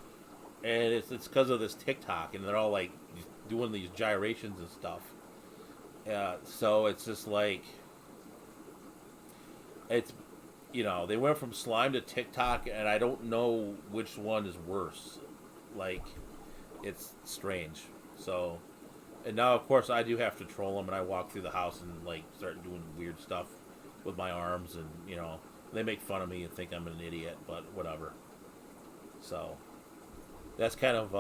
[SPEAKER 1] and it's because of this TikTok, and they're all just doing these gyrations and stuff. So it's just it's they went from slime to TikTok, and I don't know which one is worse. It's strange. So, and now of course I do have to troll them, and I walk through the house and start doing weird stuff with my arms, and they make fun of me and think I'm an idiot, but whatever. So that's kind of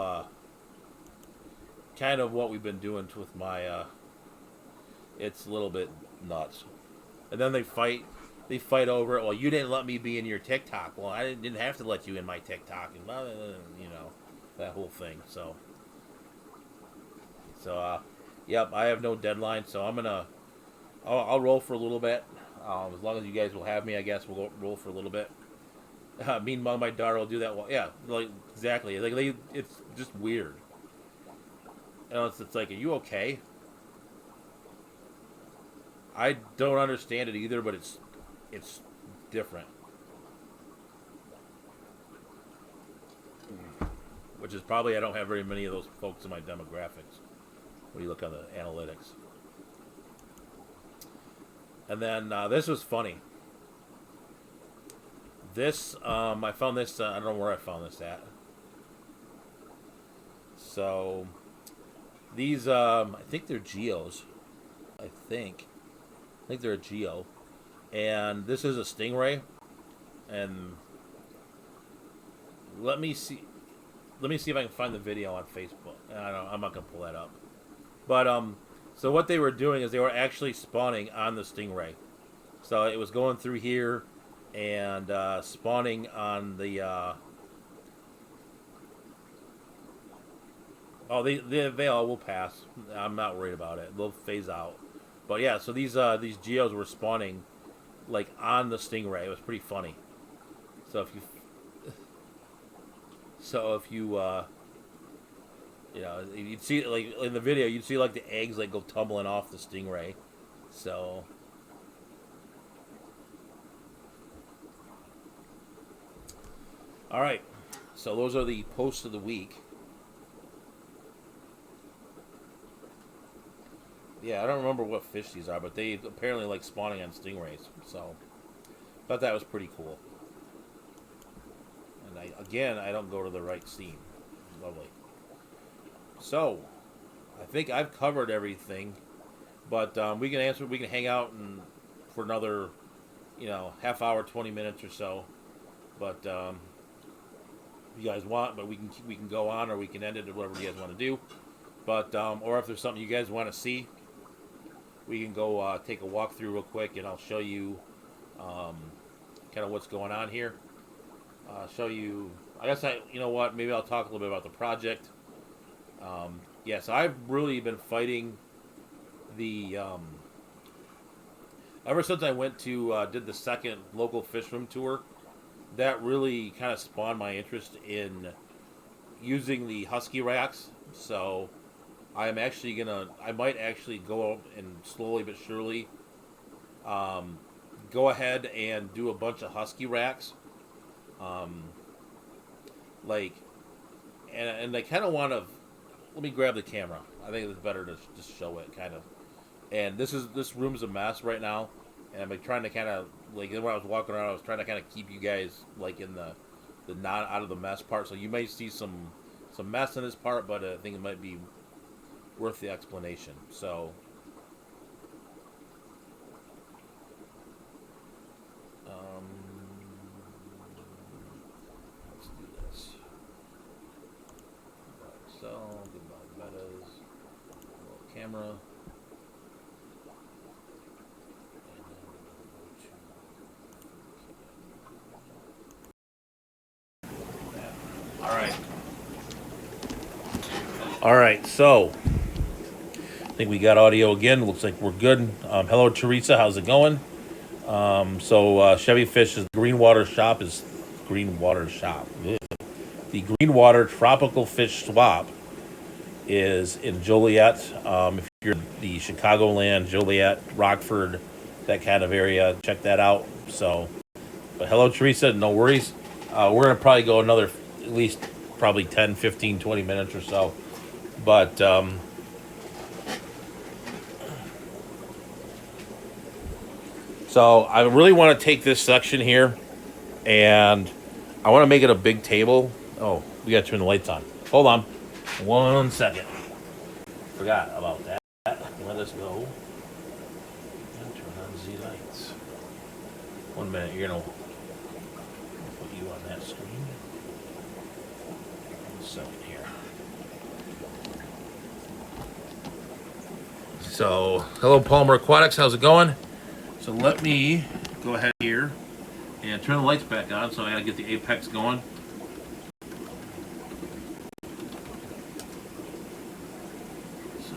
[SPEAKER 1] what we've been doing with my. It's a little bit nuts, and then they fight over it. Well, you didn't let me be in your TikTok. Well, I didn't have to let you in my TikTok, and that whole thing. So yep, I have no deadline, so I'll roll for a little bit. As long as you guys will have me, I guess we'll roll for a little bit. Meanwhile, my daughter will do that. Well, yeah, exactly. It's just weird. It's are you okay? I don't understand it either, but it's different. Which is probably I don't have very many of those folks in my demographics when you look on the analytics. And then this was funny. This I found this. I don't know where I found this at. So these I think they're geos. I think they're a geo, and this is a stingray. And let me see if I can find the video on Facebook. I'm not gonna pull that up. But so what they were doing is they were actually spawning on the stingray. So it was going through here and spawning on the. They all will pass. I'm not worried about it. They'll phase out. But yeah, so these geos were spawning on the stingray. It was pretty funny. So if you you'd see in the video, you'd see the eggs go tumbling off the stingray. So all right, so those are the posts of the week. Yeah, I don't remember what fish these are, but they apparently like spawning on stingrays. So, thought that was pretty cool. And I don't go to the right scene. Lovely. So, I think I've covered everything, but we can answer. We can hang out and for another, half hour, 20 minutes or so. But if you guys want, but we can go on or we can end it or whatever you guys want to do. But or if there's something you guys want to see, we can go take a walk through real quick, and I'll show you kind of what's going on here. Show you. I guess you know what? Maybe I'll talk a little bit about the project. Yeah, so I've really been fighting the. Ever since I went to did the second local fish room tour, that really kind of spawned my interest in using the husky racks. So I might actually go out and slowly but surely go ahead and do a bunch of husky racks. Like, and I kind of want to. Let me grab the camera. I think it's better to just show it, kind of. And this room's a mess right now, and I'm like trying to kind of like when I was walking around, I was trying to kind of keep you guys like in the not out of the mess part. So you may see some mess in this part, but I think it might be worth the explanation. So. Let's do this. So, goodbye, Bettas. Little camera. All right, so I think we got audio again. Looks like we're good. Hello, Teresa. How's it going? Chevy Fish's Greenwater Shop is Greenwater Shop. Ugh. The Greenwater Tropical Fish Swap is in Joliet. If you're in the Chicagoland, Joliet, Rockford, that kind of area, check that out. So, but hello, Teresa. No worries. We're going to probably go another at least probably 10, 15, 20 minutes or so. But so I really want to take this section here, and I want to make it a big table. Oh, we got to turn the lights on. Hold on, 1 second. Forgot about that. Let us go and turn on the lights. 1 minute. You're gonna put you on that screen. 1 second here. So, hello, Palmer Aquatics. How's it going? So let me go ahead here and turn the lights back on. So I gotta get the apex going. So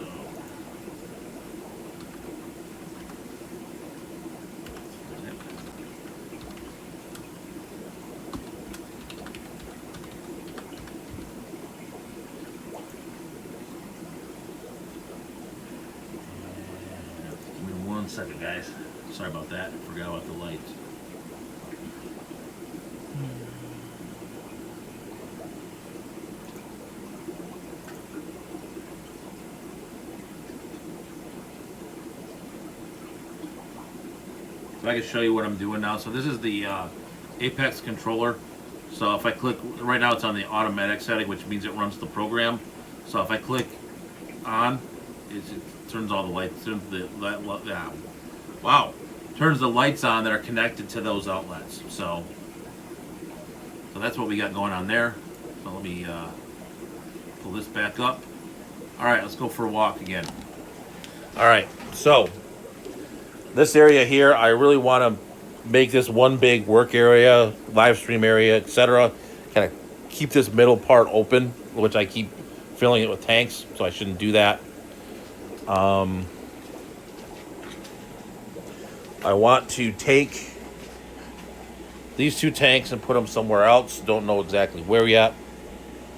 [SPEAKER 1] give me 1 second, guys. Sorry about that. Forgot about the lights. So I can show you what I'm doing now. So this is the Apex controller. So if I click, right now it's on the automatic setting, which means it runs the program. So if I click on, it turns all the lights, turns turns the lights on that are connected to those outlets. So that's what we got going on there. So let me pull this back up. All right, let's go for a walk again. All right, so this area here, I really want to make this one big work area, live stream area, etc. Kind of keep this middle part open, which I keep filling it with tanks, so I shouldn't do that. I want to take these 2 tanks and put them somewhere else. Don't know exactly where yet.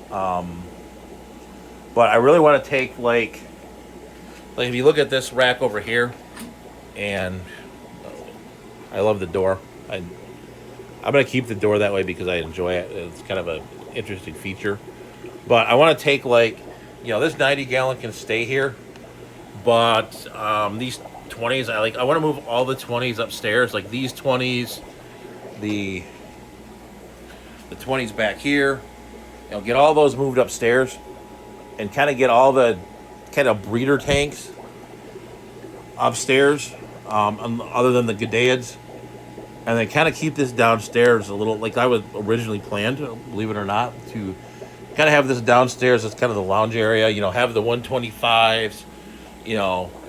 [SPEAKER 1] But I really want to take like if you look at this rack over here, and I love the door. I'm going to keep the door that way because I enjoy it. It's kind of an interesting feature. But I want to take this 90 gallon can stay here. But these 20s, I want to move all the 20s upstairs. Like these 20s, the 20s back here. Get all those moved upstairs, and kind of get all the kind of breeder tanks upstairs, other than the Gadaeans, and then kind of keep this downstairs a little like I was originally planned, believe it or not, to kind of have this downstairs as kind of the lounge area. Have the 125s.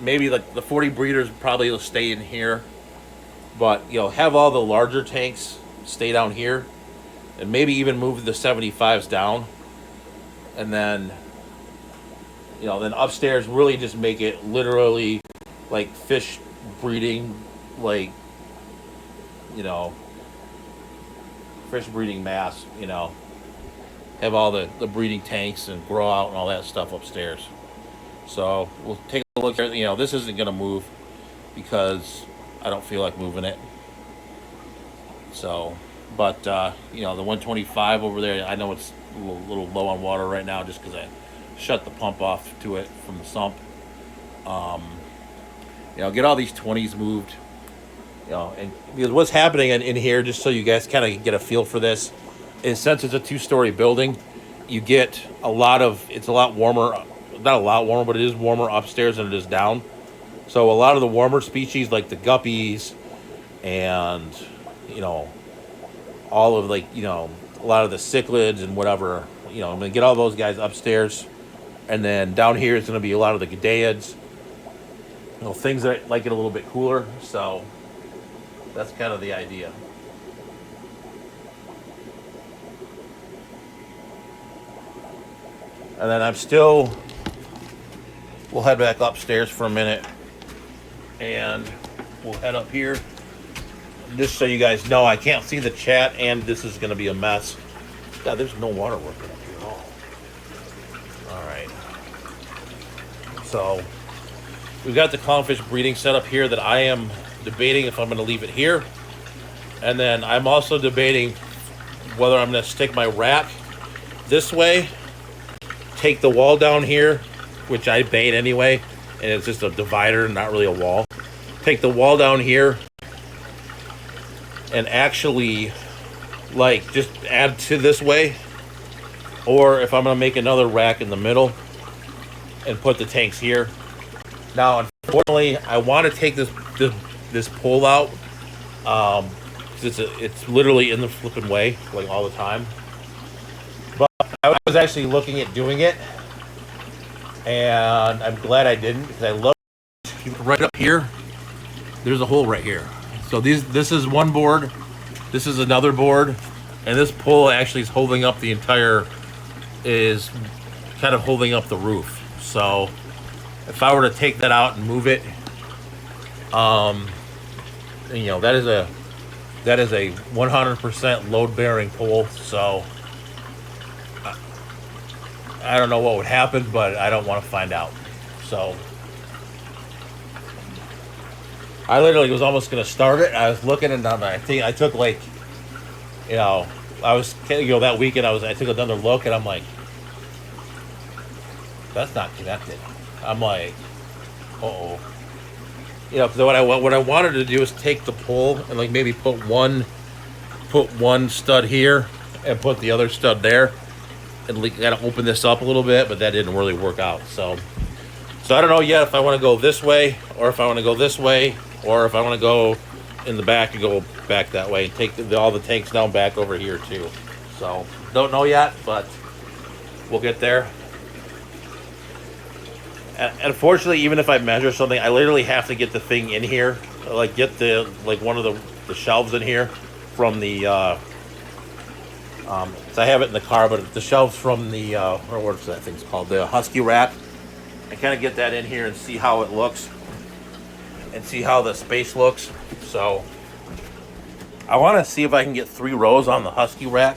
[SPEAKER 1] Maybe like the 40 breeders probably will stay in here, but have all the larger tanks stay down here, and maybe even move the 75s down, and then then upstairs really just make it literally like fish breeding, like fish breeding mass. Have all the breeding tanks and grow out and all that stuff upstairs. So we'll take a look at, this isn't going to move because I don't feel like moving it. So, but, the 125 over there, I know it's a little low on water right now just because I shut the pump off to it from the sump. Get all these 20s moved, and because what's happening in here, just so you guys kind of get a feel for this, is since it's a 2-story building, you get it's a lot warmer. Not a lot warmer, but it is warmer upstairs than it is down. So a lot of the warmer species, like the guppies and, all of a lot of the cichlids and whatever, I'm going to get all those guys upstairs. And then down here is going to be a lot of the Gadaeids, things that like it a little bit cooler. So that's kind of the idea. And then we'll head back upstairs for a minute, and we'll head up here. Just so you guys know, I can't see the chat, and this is going to be a mess. God, there's no water working up here at all. All right. So we've got the clownfish breeding set up here that I am debating if I'm going to leave it here. And then I'm also debating whether I'm going to stick my rack this way, take the wall down here, which I bait anyway, and it's just a divider, not really a wall. Take the wall down here and actually just add to this way, or if I'm going to make another rack in the middle and put the tanks here. Now, unfortunately, I want to take this pole out. It's literally in the flipping way, like all the time. But I was actually looking at doing it, and I'm glad I didn't, because I love right up here. There's a hole right here. So this is one board, this is another board, and this pole actually is holding up is kind of holding up the roof. So if I were to take that out and move it, that is a 100% load bearing pole. So I don't know what would happen, but I don't want to find out. So I literally was almost going to start it. I was looking, and I think I took that weekend I took another look, and I'm like, that's not connected. I'm like, uh-oh. Because what I wanted to do is take the pole and maybe put one stud here and put the other stud there, and kind of open this up a little bit, but that didn't really work out. So I don't know yet if I want to go this way, or if I want to go this way, or if I want to go in the back and go back that way and take all the tanks down back over here too. So don't know yet, but we'll get there. And unfortunately, even if I measure something, I literally have to get the thing in here, get one of the shelves in here from the so I have it in the car, but the shelves from the what's that thing's called, the Husky rack, and kind of get that in here and see how it looks and see how the space looks. So I want to see if I can get 3 rows on the Husky rack,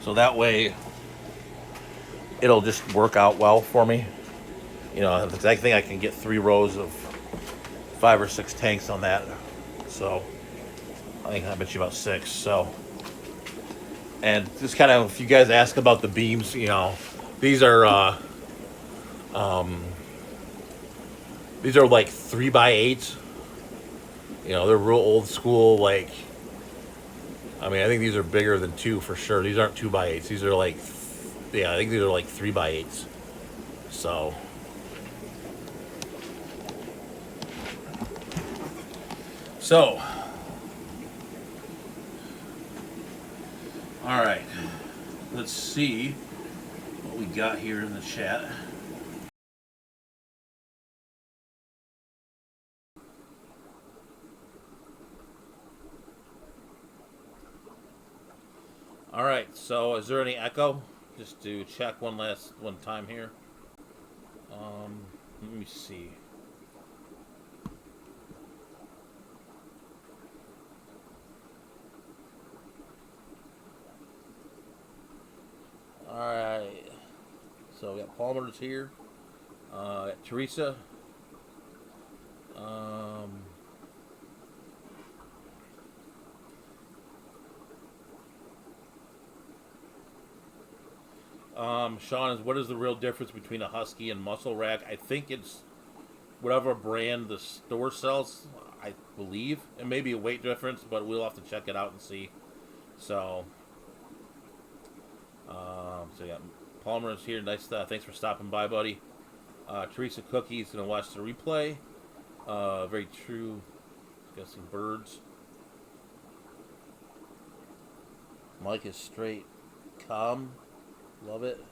[SPEAKER 1] so that way it'll just work out well for me. I think I can get 3 rows of 5 or 6 tanks on that. So I bet you about 6. So, and just kind of, if you guys ask about the beams, these are These are like 3x8s. You know, they're real old school. Like, I mean, I think these are bigger than 2 for sure. These aren't 2x8s. These are like, yeah, I think these are like 3x8s. So, so, all right. Let's see what we got here in the chat. All right. So, is there any echo? Just to check one time here. Let me see. All right. So we got Palmer's here. Teresa. Um, Sean is, what is the real difference between a Husky and Muscle Rack? I think it's whatever brand the store sells. I believe it may be a weight difference, but we'll have to check it out and see. So, so yeah, Palmer is here. Nice. Thanks for stopping by, buddy. Teresa Cookie is gonna watch the replay. Very true. Got some birds. Mike is straight, calm. Love it.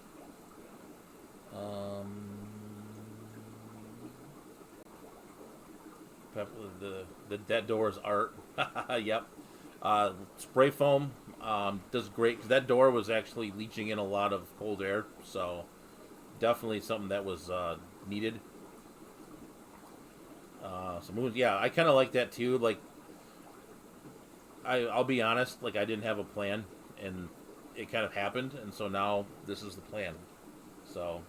[SPEAKER 1] That door is art. Yep. Spray foam does great because that door was actually leaching in a lot of cold air, so definitely something that was needed. Yeah, I kind of like that too. Like, I'll be honest, like I didn't have a plan, and it kind of happened, and so now this is the plan. So,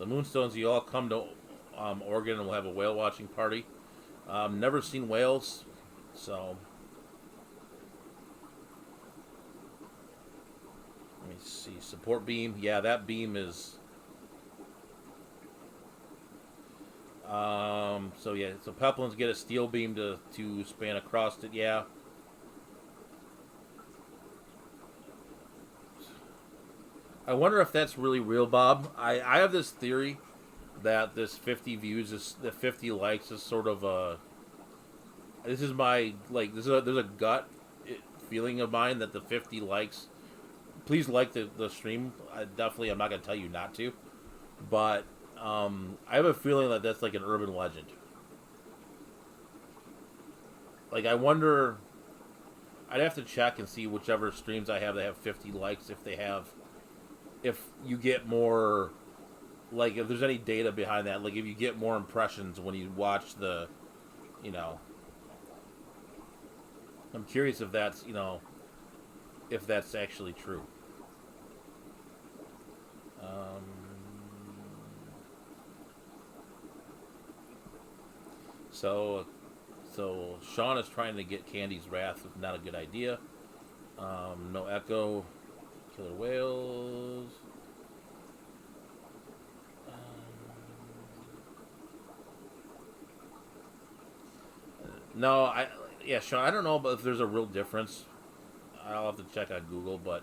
[SPEAKER 1] the Moonstones, you all come to Oregon, and we'll have a whale watching party. Never seen whales, so let me see. Support beam, yeah, that beam is. So yeah, so Peplins get a steel beam to span across it. Yeah. I wonder if that's really real, Bob. I have this theory that this 50 views, the 50 likes is sort of a. This is my like. There's a gut feeling of mine that the 50 likes. Please like the stream. I'm not gonna tell you not to, but I have a feeling that that's like an urban legend. Like, I wonder. I'd have to check and see whichever streams I have that have 50 likes if you get more, like, if there's any data behind that, like if you get more impressions when you watch the, you know, I'm curious if that's, if that's actually true. Um, so Sean is trying to get Candy's Wrath. Not a good idea. No echo. Killer whales. No, yeah, Sean. I don't know if there's a real difference. I'll have to check on Google, but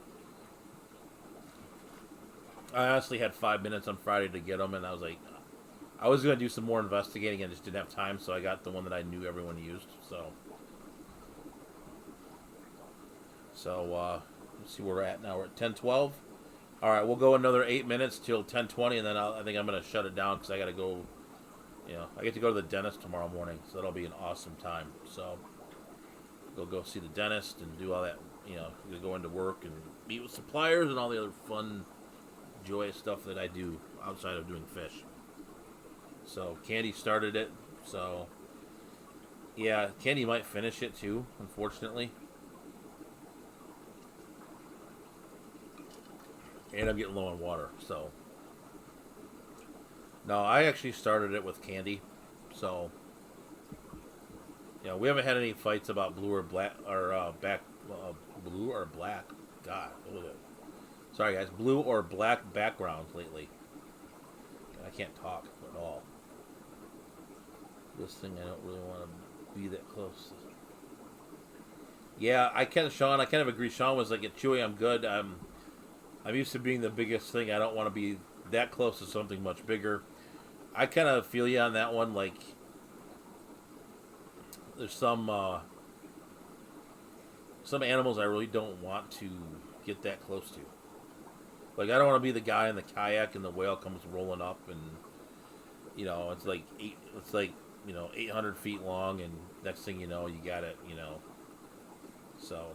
[SPEAKER 1] I honestly had 5 minutes on Friday to get them, and I was like, I was gonna do some more investigating and just didn't have time, so I got the one that I knew everyone used. So let's see where we're at now. We're at 10:12. All right, we'll go another 8 minutes till 10:20, and then I think I'm gonna shut it down because I gotta go. I get to go to the dentist tomorrow morning, so that'll be an awesome time. So we'll go see the dentist and do all that. Go into work and meet with suppliers and all the other fun, joyous stuff that I do outside of doing fish. So Candy started it. So yeah, Candy might finish it too, unfortunately. And I'm getting low on water, so. No, I actually started it with Candy. So, we haven't had any fights about blue or black, or blue or black. God, what was it? Sorry, guys. Blue or black backgrounds lately. I can't talk at all. This thing, I don't really want to be that close. Yeah, Sean, I kind of agree. Sean was like, at Chewy, I'm good. I'm used to being the biggest thing. I don't want to be that close to something much bigger. I kind of feel you on that one. Like, there's some animals I really don't want to get that close to. Like, I don't want to be the guy in the kayak and the whale comes rolling up and it's like 800 feet long, and next thing you know, you got it. So.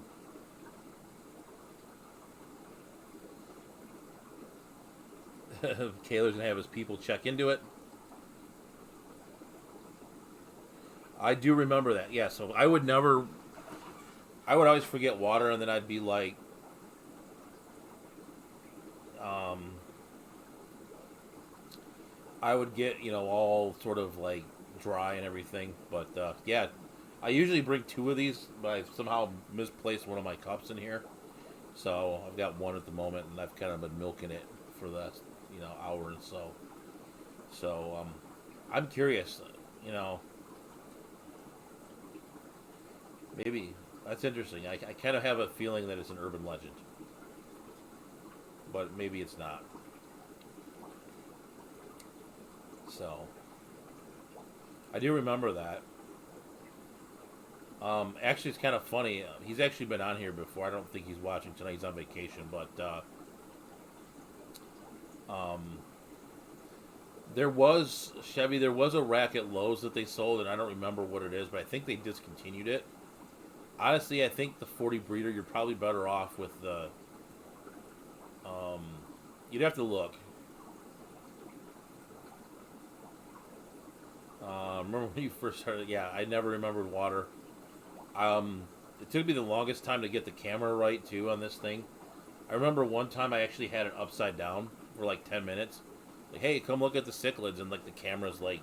[SPEAKER 1] Kaler's gonna have his people check into it. I do remember that. Yeah, so I would always forget water, and then I'd be like, I would get all sort of like dry and everything. But yeah, I usually bring two of these, but I somehow misplaced one of my cups in here, so I've got one at the moment, and I've kind of been milking it for the hour and so. So I'm curious, maybe that's interesting. I kind of have a feeling that it's an urban legend, but maybe it's not. So I do remember that. Actually, it's kind of funny. He's actually been on here before. I don't think he's watching tonight. He's on vacation, but there was a rack at Lowe's that they sold, and I don't remember what it is, but I think they discontinued it. Honestly, I think the 40 breeder, you're probably better off with the. You'd have to look. Remember when you first started? Yeah, I never remembered water. It took me the longest time to get the camera right too on this thing. I remember one time I actually had it upside down for like 10 minutes. Like, hey, come look at the cichlids, and like the camera's like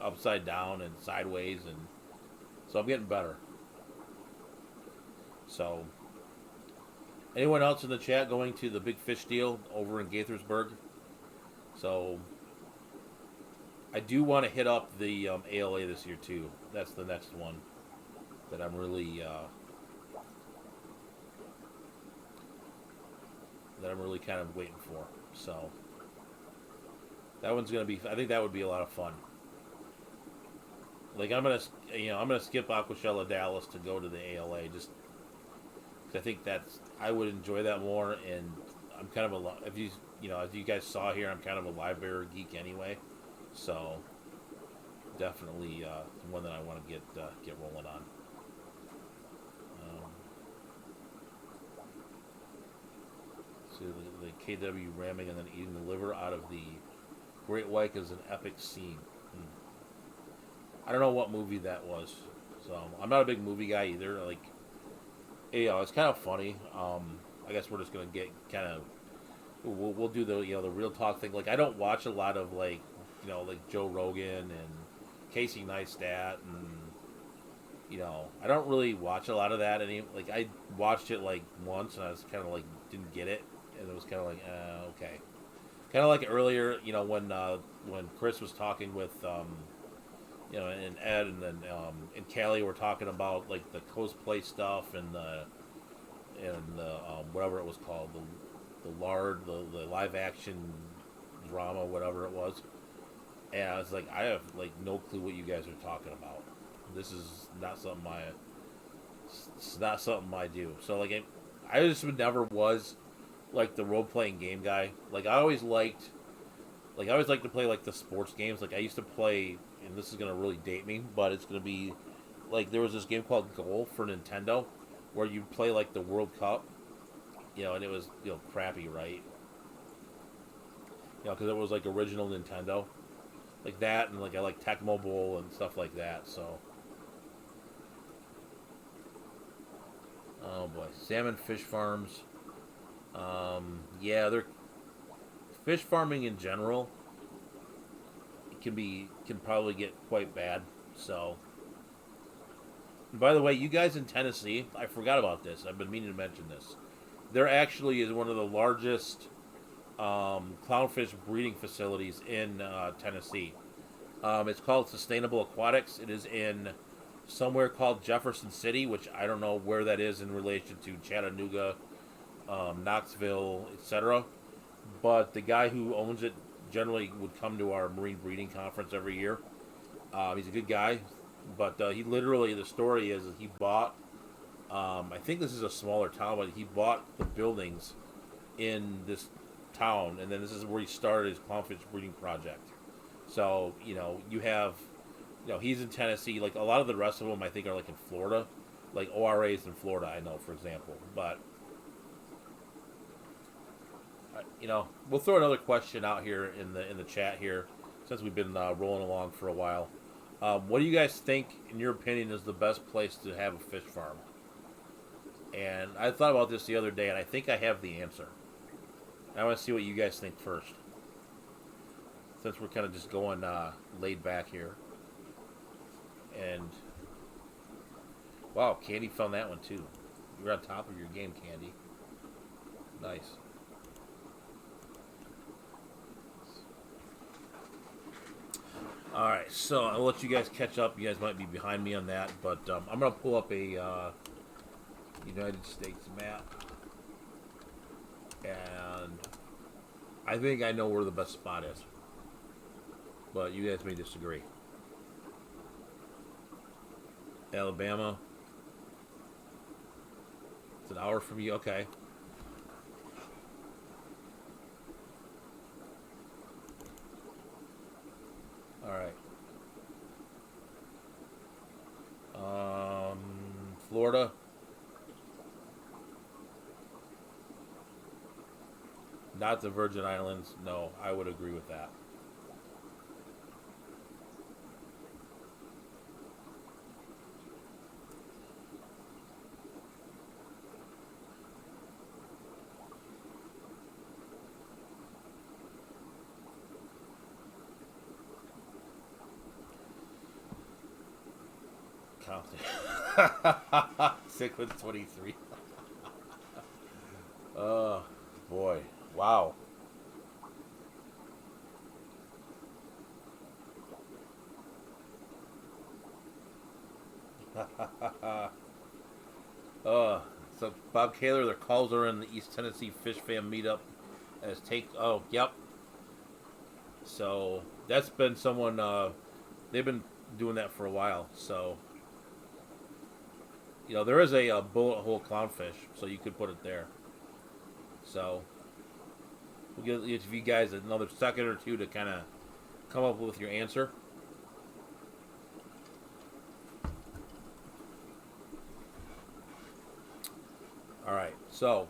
[SPEAKER 1] upside down and sideways, and so I'm getting better. So, anyone else in the chat going to the big fish deal over in Gaithersburg? So, I do want to hit up the ALA this year too. That's the next one that I'm really kind of waiting for. So that one's gonna be. I think that would be a lot of fun. Like I'm gonna skip Aquashella Dallas to go to the ALA just. I think I would enjoy that more, and I'm kind of if as you guys saw here, I'm kind of a live bearer geek anyway. So definitely one that I want to get rolling on. So the KW ramming and then eating the liver out of the Great White is an epic scene. I don't know what movie that was, so I'm not a big movie guy either. Like, it's kind of funny. I guess we're just gonna get kind of we'll do the the real talk thing. Like, I don't watch a lot of like Joe Rogan and Casey Neistat, and I don't really watch a lot of that. Like, I watched it like once, and I was kind of like didn't get it, and it was kind of like okay, kind of like earlier, when Chris was talking with and Ed, and then and Callie were talking about like the cosplay stuff and the whatever it was called, the live action drama, whatever it was. And I was like, I have like no clue what you guys are talking about. This is not something I do. So like, I just never was like the role playing game guy. Like I always liked to play like the sports games. Like I used to play, and this is gonna really date me, but it's gonna be like there was this game called Goal for Nintendo, where you play like the World Cup, and it was crappy, right? Because it was like original Nintendo, like that, and like I like Tecmo Bowl and stuff like that. So, oh boy, salmon fish farms. Yeah, they're fish farming in general. Can probably get quite bad. So, and by the way, you guys in Tennessee, I forgot about this. I've been meaning to mention this. there actually is one of the largest clownfish breeding facilities in Tennessee. It's called Sustainable Aquatics. It is in somewhere called Jefferson City, which I don't know where that is in relation to Chattanooga, Knoxville, etc. But the guy who owns it generally would come to our marine breeding conference every year. He's a good guy, but he literally, the story is he bought, I think this is a smaller town, but he bought the buildings in this town, and then this is where he started his clownfish breeding project. So, he's in Tennessee. Like, a lot of the rest of them, I think, are, like, in Florida. Like, ORA's in Florida, I know, for example. But, we'll throw another question out here in the chat here, since we've been rolling along for a while. What do you guys think, in your opinion, is the best place to have a fish farm? And I thought about this the other day, and I think I have the answer. I want to see what you guys think first, since we're kind of just going laid back here. And wow, Candy found that one too. You're on top of your game, Candy. Nice. All right, so I'll let you guys catch up. You guys might be behind me on that, but I'm gonna pull up a United States map, and I think I know where the best spot is, but you guys may disagree. Alabama. It's an hour from you. Okay. All right. Florida. Not the Virgin Islands. No, I would agree with that. Counting. 623. Oh, boy. Wow. So Bob Kaler, their calls are in the East Tennessee Fish Fam meetup as take. Oh, yep. So that's been someone. They've been doing that for a while. So there is a bullet hole clownfish, so you could put it there. So we'll give you guys another second or two to kind of come up with your answer. All right, so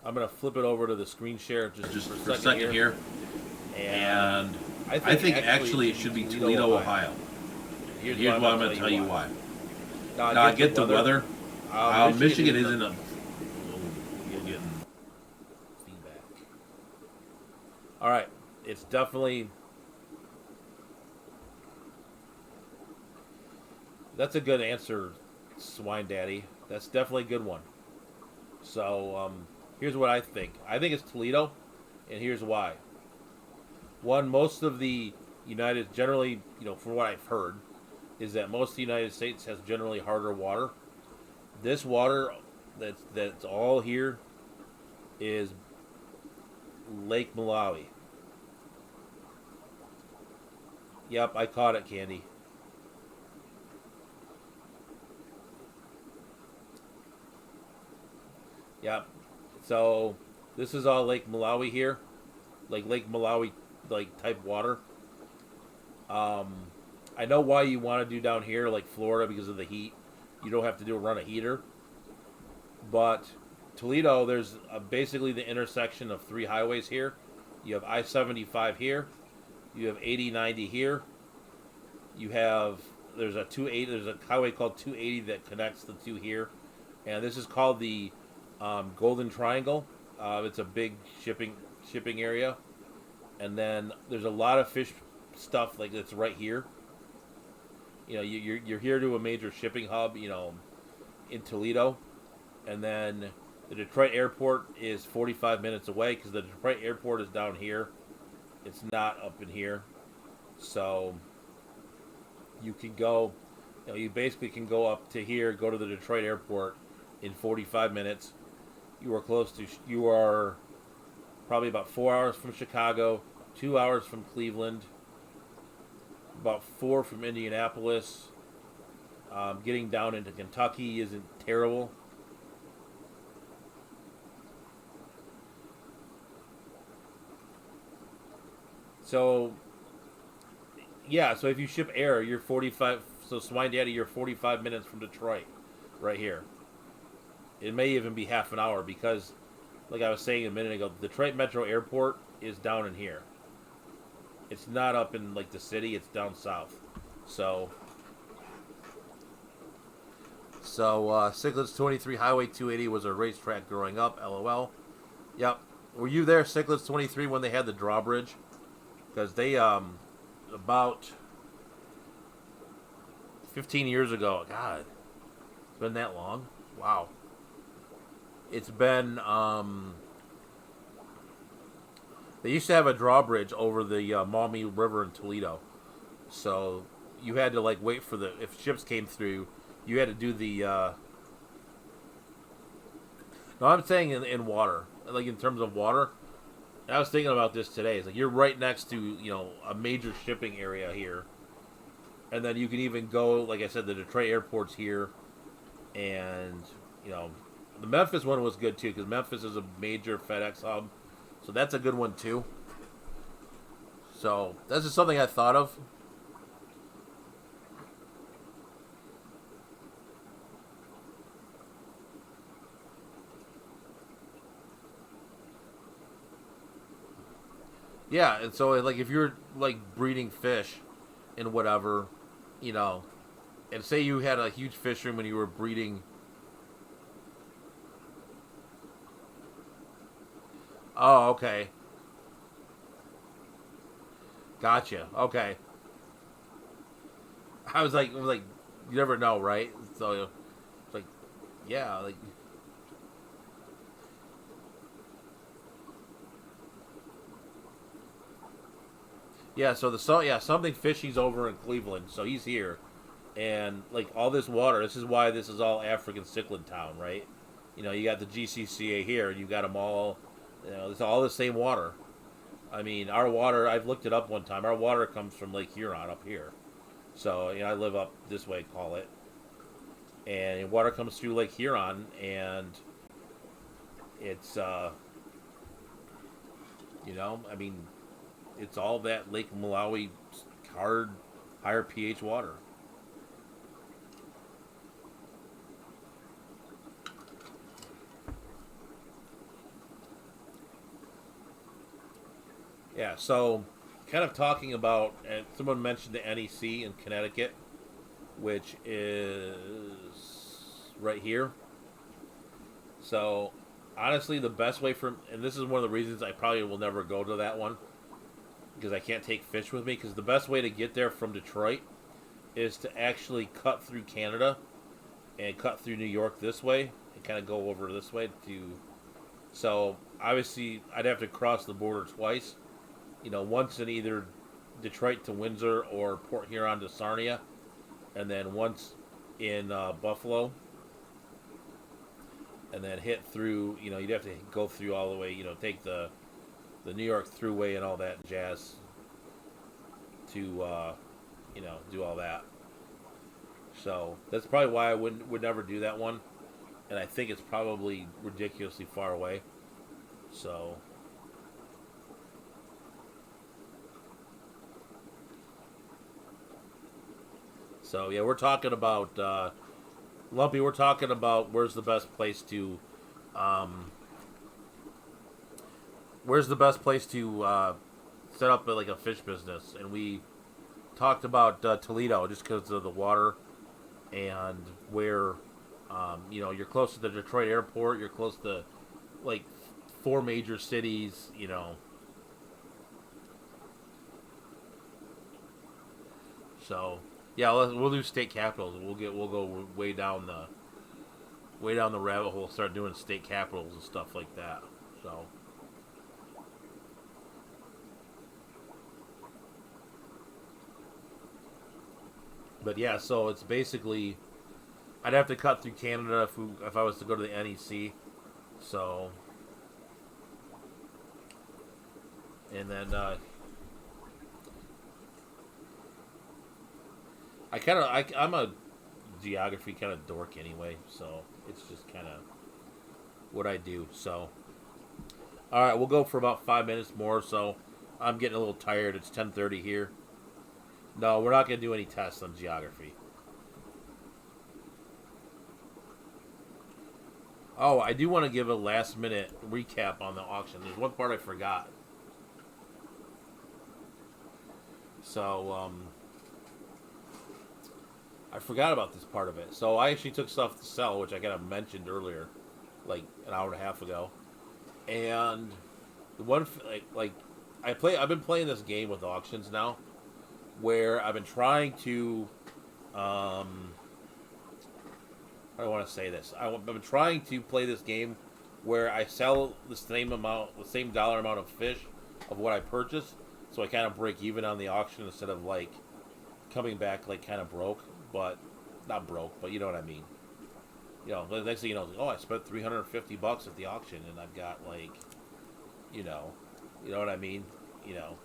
[SPEAKER 1] I'm going to flip it over to the screen share just for a second here. And I think actually it should be Toledo, Ohio. Here's what I'm going to tell you why. Now, I get the weather. Michigan isn't a... You're getting feedback. All right, it's definitely... That's a good answer, Swine Daddy. That's definitely a good one. So, here's what I think. I think it's Toledo, and here's why. One, most of the United, generally, from what I've heard, is that most of the United States has generally harder water. This water that's all here is Lake Malawi. Yep, I caught it, Candy. Yep. So this is all Lake Malawi here, like Lake Malawi type water. I know why you want to do down here, like Florida, because of the heat. You don't have to run a heater. But Toledo, there's basically the intersection of three highways here. You have I-75 here. You have 80-90 here. You have there's a highway called 280 that connects the two here, and this is called the Golden Triangle. It's a big shipping area, and then there's a lot of fish stuff that's right here. You're here to a major shipping hub, in Toledo, and then the Detroit airport is 45 minutes away because the Detroit airport is down here. It's not up in here, so you can go. You basically can go up to here, go to the Detroit airport in 45 minutes. You are close to. You are probably about 4 hours from Chicago, 2 hours from Cleveland, about 4 from Indianapolis. Getting down into Kentucky isn't terrible. So, yeah, so if you ship air, you're 45. So, Swine Daddy, you're 45 minutes from Detroit, right here. It may even be half an hour because, like I was saying a minute ago, the Detroit Metro Airport is down in here. It's not up in, like, the city, it's down south. So, Cichlids 23 Highway 280 was a racetrack growing up, LOL. Yep. Were you there, Cichlids 23, when they had the drawbridge? Because they, about 15 years ago, God, it's been that long? Wow. It's been, they used to have a drawbridge over the Maumee River in Toledo. So you had to, like, wait for if ships came through, you had to do the, no, I'm saying in water. Like, in terms of water. I was thinking about this today. It's like you're right next to, a major shipping area here. And then you can even go, like I said, the Detroit airport's here. And, the Memphis one was good too, because Memphis is a major FedEx hub. So that's a good one too. So that's just something I thought of. Yeah, and so, like, if you're, like, breeding fish and whatever, and say you had a huge fish room and you were breeding. Oh, okay. Gotcha. Okay. I was like, you never know, right? So, it's like, yeah, like, yeah. So something fishy's over in Cleveland, so he's here, and like all this water. This is why this is all African cichlid town, right? You got the GCCA here, and you got them all. It's all the same water. I mean, our water. I've looked it up one time. Our water comes from Lake Huron up here. So I live up this way, call it, and water comes through Lake Huron, and it's I mean, it's all that Lake Malawi hard, higher pH water. Yeah, so kind of talking about, and someone mentioned the NEC in Connecticut, which is right here. So honestly, the best way for, and this is one of the reasons I probably will never go to that one, because I can't take fish with me, because the best way to get there from Detroit is to actually cut through Canada and cut through New York this way and kind of go over this way to. So obviously, I'd have to cross the border twice. Once in either Detroit to Windsor or Port Huron to Sarnia, and then once in Buffalo, and then hit through. You'd have to go through all the way. Take the New York Thruway and all that jazz to do all that. So that's probably why I would never do that one, and I think it's probably ridiculously far away. So yeah, we're talking about Lumpy. We're talking about um, where's the best place to set up like a fish business, and we talked about Toledo just because of the water and where you're close to the Detroit airport. You're close to like 4 major cities. So yeah, we'll do state capitals. We'll go way down way down the rabbit hole, start doing state capitals and stuff like that. So, but yeah, so it's basically I'd have to cut through Canada if I was to go to the NEC. So, and then I'm a geography kind of dork anyway, so it's just kind of what I do. So, all right, we'll go for about 5 minutes more. So, I'm getting a little tired. It's 10:30 here. No, we're not gonna do any tests on geography. Oh, I do want to give a last minute recap on the auction. There's one part I forgot. So, I forgot about this part of it. So I actually took stuff to sell, which I kind of mentioned earlier, like an hour and a half ago. And the one like I've been playing this game with auctions now, where I've been trying to I don't want to say this. I've been trying to play this game where I sell the same dollar amount of fish of what I purchased, so I kind of break even on the auction instead of like coming back like kind of broke, but not broke, but you know what I mean. You know, the next thing you know, oh, I spent $350 at the auction, and I've got like, you know, you know what I mean. You know,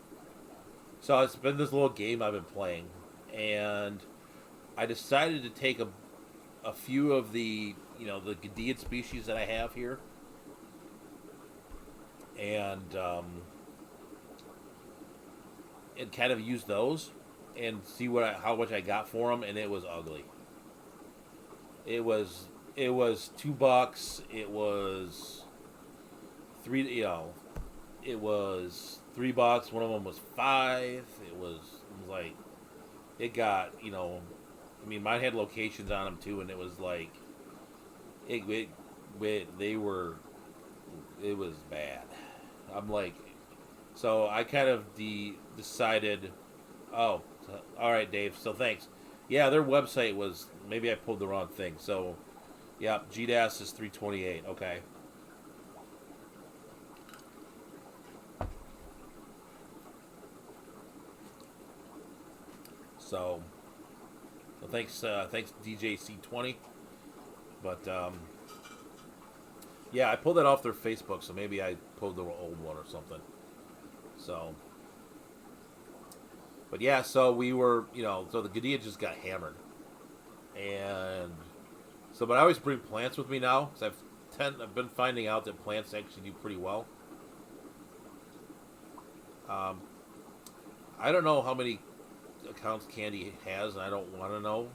[SPEAKER 1] so it's been this little game I've been playing, and I decided to take a few of the the Gadiad species that I have here, and kind of use those and see how much I got for them, and it was ugly. It was $2. It was three. It was $3. One of them was $5. It was like it got I mean, mine had locations on them too, and it was like they were it was bad. I'm like, so I kind of decided, oh, all right, Dave. So thanks. Yeah, their website was maybe I pulled the wrong thing. So, yeah, GDAS is 328. Okay. So thanks DJC20. But yeah, I pulled that off their Facebook, so maybe I pulled the old one or something. So, but yeah, so we were, so the Gadiad just got hammered, and so, but I always bring plants with me now because I've been finding out that plants actually do pretty well. Um, I don't know how many accounts Candy has, and I don't want to know.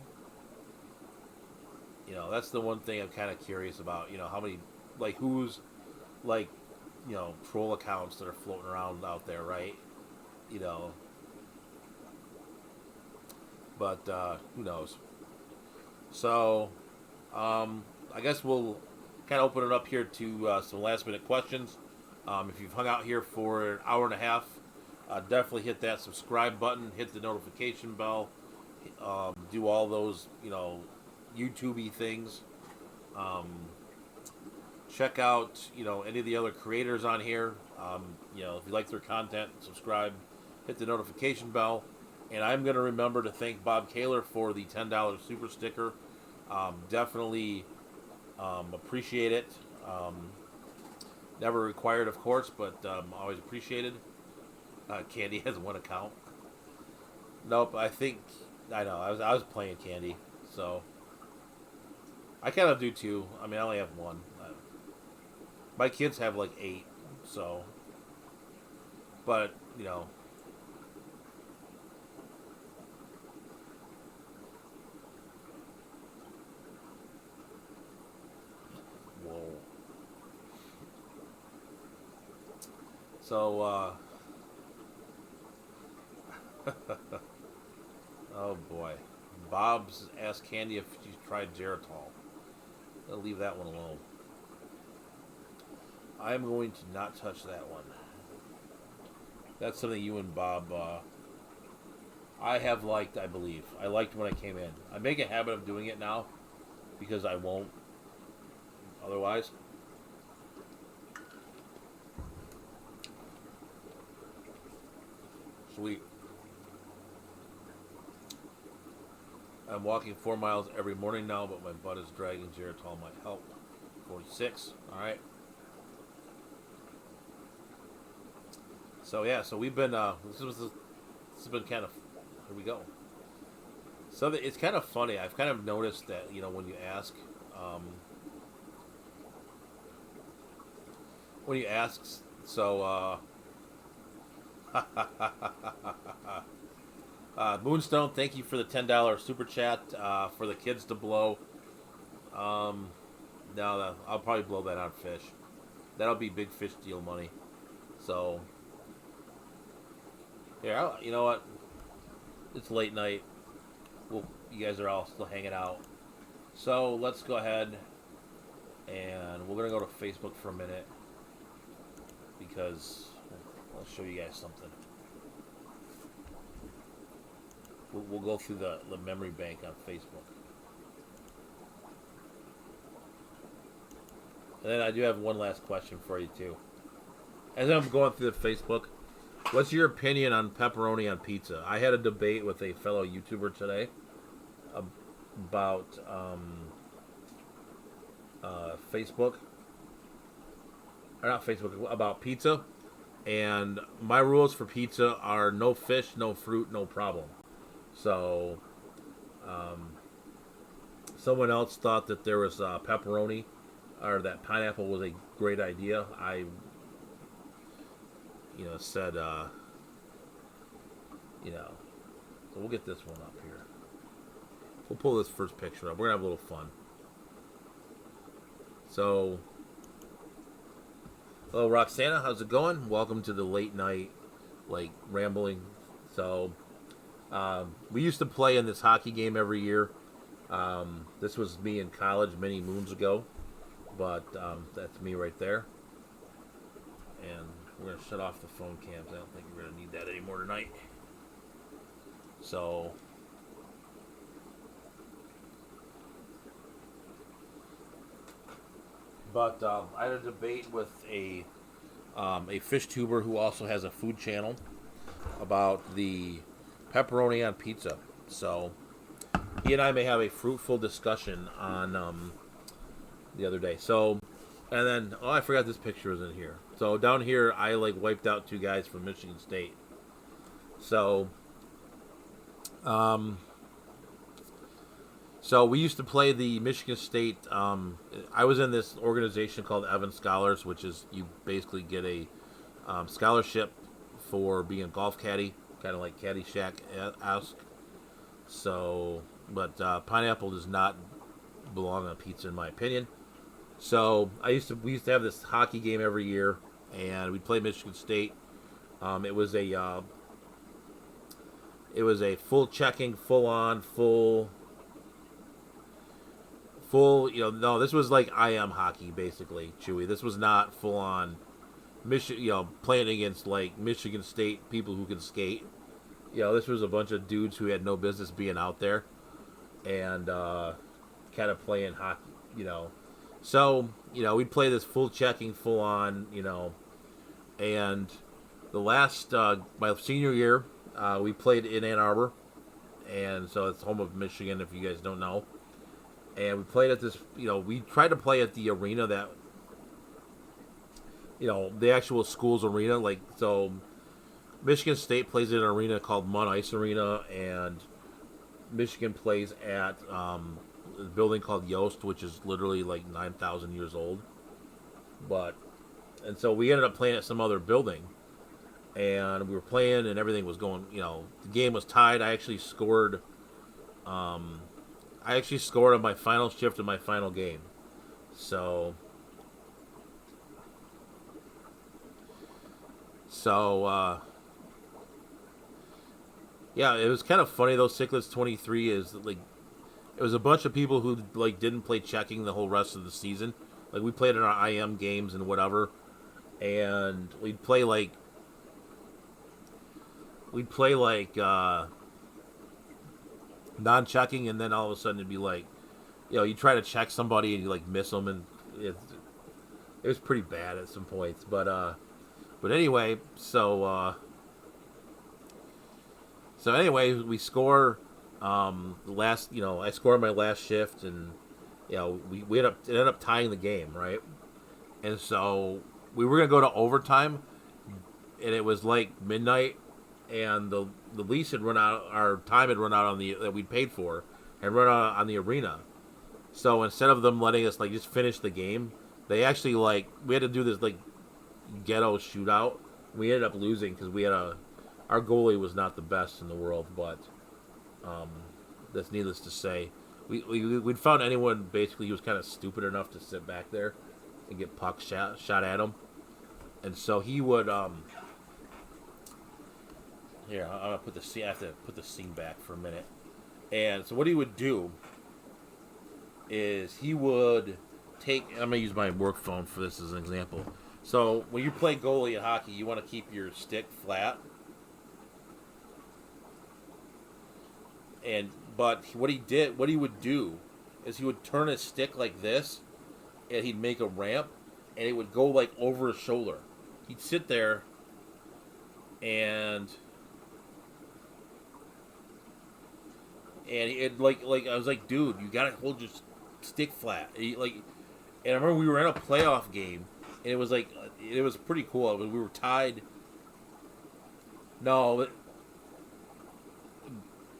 [SPEAKER 1] That's the one thing I'm kind of curious about. How many, like, who's, like, troll accounts that are floating around out there, right? You know, but who knows? So, I guess we'll kind of open it up here to some last minute questions. If you've hung out here for an hour and a half, definitely hit that subscribe button, hit the notification bell, do all those, YouTube-y things. Check out, any of the other creators on here. If you like their content, subscribe, hit the notification bell. And I'm going to remember to thank Bob Kaler for the $10 super sticker. Definitely appreciate it. Never required, of course, but always appreciated. Candy has one account. Nope, I know. I was playing Candy, so I kind of do too. I mean, I only have one. My kids have like 8, so. But whoa. So, oh boy. Bob's asked Candy if she's tried Geritol. I'll leave that one alone. I'm going to not touch that one. That's something you and Bob, I have liked, I believe. I liked when I came in. I make a habit of doing it now because I won't. otherwise. Sweet. I'm walking 4 miles every morning now, but my butt is dragging. Geritol might help. 46. All right. So yeah, so we've been. This has been kind of. Here we go. So it's kind of funny. I've kind of noticed that when you ask, so. Moonstone, thank you for the $10 super chat for the kids to blow. No, I'll probably blow that on fish. That'll be big fish deal money. So, yeah, you know what? It's late night. Well, you guys are all still hanging out. So let's go ahead and we're gonna go to Facebook for a minute because I'll show you guys something. We'll go through the memory bank on Facebook. And then I do have one last question for you, too. As I'm going through the Facebook, what's your opinion on pepperoni on pizza? I had a debate with a fellow YouTuber today about Facebook. Or not Facebook, about pizza. And my rules for pizza are no fish, no fruit, no problem. So, someone else thought that there was pepperoni or that pineapple was a great idea. I, said, so we'll get this one up here. We'll pull this first picture up. We're going to have a little fun. So, hello, Roxana. How's it going? Welcome to the late night, rambling. So, we used to play in this hockey game every year. This was me in college many moons ago. But that's me right there. And we're going to shut off the phone cams. I don't think we're going to need that anymore tonight. So, but I had a debate with a fish tuber who also has a food channel about the pepperoni on pizza. So, he and I may have a fruitful discussion on the other day. So, and then, I forgot this picture was in here. So, down here, I, wiped out 2 guys from Michigan State. So, so we used to play the Michigan State, I was in this organization called Evan Scholars, which is, you basically get a scholarship for being a golf caddy, kind of like Caddyshack-esque. So, but pineapple does not belong on pizza, in my opinion. So we used to have this hockey game every year, and we'd play Michigan State. It was a full checking, full on, full. No, this was like IM hockey basically, Chewy. This was not full on, playing against Michigan State people who can skate. This was a bunch of dudes who had no business being out there, and kind of playing hockey, So, we'd play this full checking, full on, and the last, my senior year, we played in Ann Arbor, and so it's home of Michigan, if you guys don't know, and we played at this, we tried to play at the arena that, the actual school's arena, so Michigan State plays in an arena called Mud Ice Arena, and Michigan plays at, a building called Yost, which is literally 9,000 years old. And so we ended up playing at some other building, and we were playing, and everything was going. The game was tied. I actually scored. On my final shift of my final game. So, yeah, it was kind of funny though. Cichlids 23 is it was a bunch of people who didn't play checking the whole rest of the season. We played in our IM games and whatever, and we'd play non-checking, and then all of a sudden it'd be you try to check somebody and you miss them, and it was pretty bad at some points. But anyway, so anyway, we score. The last, I scored my last shift, and we ended up tying the game, right? And so we were gonna go to overtime, and it was like midnight, and the lease had run out. Our time had run out on the that we'd paid for, had run out on the arena. So instead of them letting us like just finish the game, they actually we had to do this like ghetto shootout. We ended up losing because our goalie was not the best in the world, but that's needless to say. We'd found anyone basically who was kind of stupid enough to sit back there and get pucks shot at him, and so he would here I'm gonna put the scene. I have to put the scene back for a minute. And so what he would do is he would take. I'm gonna use my work phone for this as an example. So when you play goalie in hockey, you want to keep your stick flat. But what he would do, is he would turn his stick like this, and he'd make a ramp, and it would go like over his shoulder. He'd sit there, and it like I was like, dude, you gotta hold your stick flat. And I remember we were in a playoff game, and it was pretty cool. We were tied. No,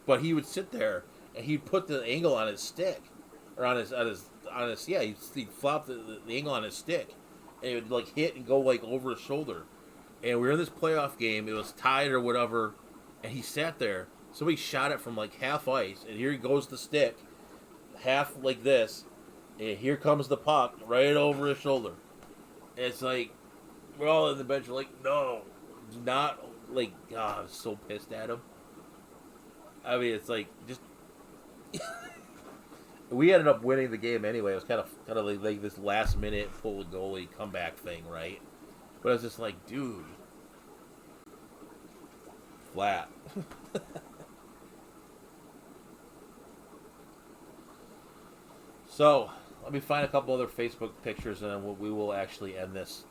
[SPEAKER 1] but he would sit there and he'd put the angle on his stick, or on his yeah. He'd flop the angle on his stick, and it would like hit and go like over his shoulder. And we were in this playoff game. It was tied or whatever, and he sat there. Somebody shot it from like half ice, and here he goes the stick, half like this, and here comes the puck right over his shoulder. And it's like we're all in the bench. We're like, no, not like. God, I was so pissed at him. I mean, it's like just we ended up winning the game anyway. It was kind of like this last minute pull the goalie comeback thing, right? But I was just like, dude, flat. So let me find a couple other Facebook pictures, and then we will actually end this.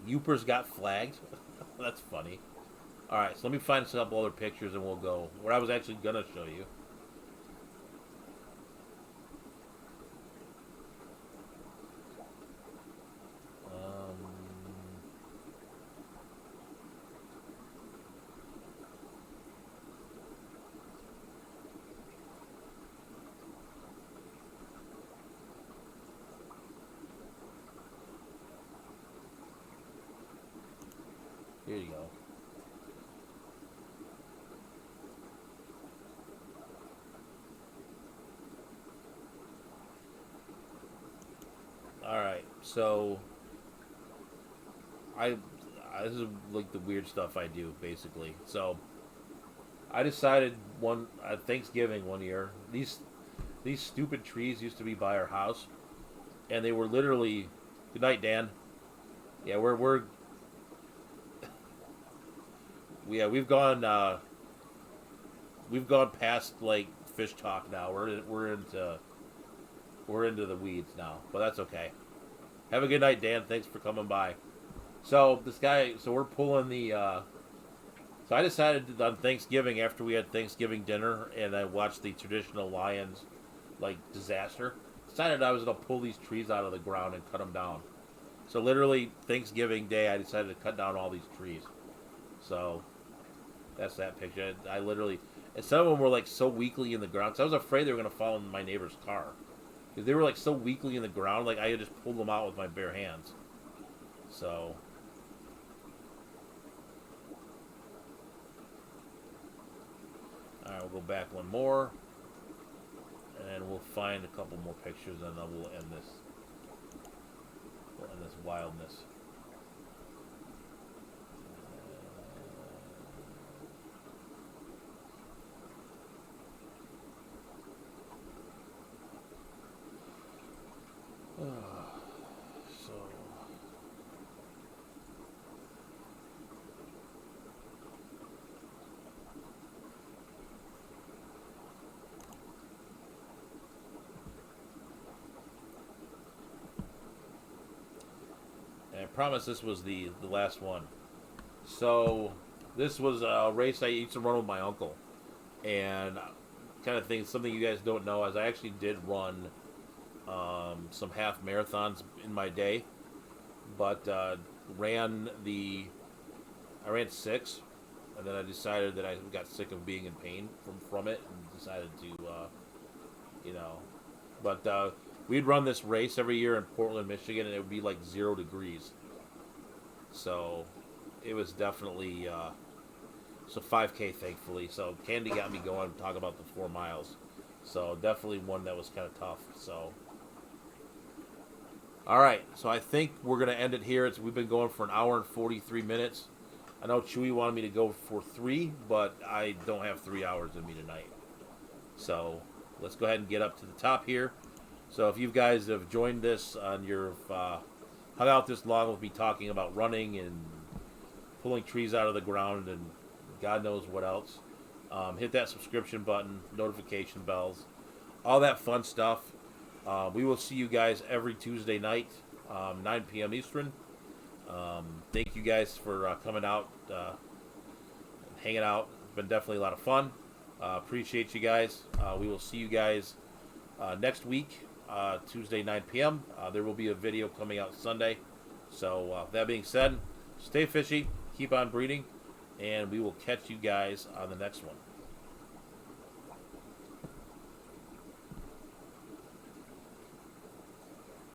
[SPEAKER 1] Youpers got flagged. That's funny. All right, so let me find a couple other pictures, and we'll go. What I was actually gonna show you. Here you go. All right, so this is like the weird stuff I do basically. So I decided Thanksgiving one year, these stupid trees used to be by our house, and they were literally. Good night, Dan. Yeah, yeah, we've gone past like fish talk now. We're into the weeds now, but that's okay. Have a good night, Dan. Thanks for coming by. So we're pulling the. So I decided on Thanksgiving, after we had Thanksgiving dinner and I watched the traditional Lions like disaster, decided I was gonna pull these trees out of the ground and cut them down. So literally Thanksgiving Day, I decided to cut down all these trees. So that's that picture. I literally, and some of them were like so weakly in the ground, because I was afraid they were gonna fall in my neighbor's car, because they were like so weakly in the ground, like I had just pulled them out with my bare hands. So. Alright, we'll go back one more, and we'll find a couple more pictures, and then we'll end this. We'll end this wildness. So. promise this was the last one. So this was a race I used to run with my uncle, and kind of thing. Something you guys don't know is I actually did run some half marathons in my day, but I ran 6, and then I decided that I got sick of being in pain from it, and decided to you know, but we'd run this race every year in Portland, Michigan, and it would be like 0 degrees. So it was definitely so 5K, thankfully. So Candy got me going to talk about the 4 miles. So definitely one that was kind of tough. So all right, so I think we're gonna end it here. We've been going for an hour and 43 minutes. I know Chewy wanted me to go for 3, but I don't have 3 hours in me tonight. So let's go ahead and get up to the top here. So if you guys have joined this on your hung out this long with me talking about running and pulling trees out of the ground and God knows what else, hit that subscription button, notification bells, all that fun stuff. We will see you guys every Tuesday night, 9 p.m. Eastern. Thank you guys for coming out, hanging out. It's been definitely a lot of fun. Appreciate you guys. We will see you guys next week, Tuesday, 9 p.m. There will be a video coming out Sunday. So that being said, stay fishy, keep on breeding, and we will catch you guys on the next one.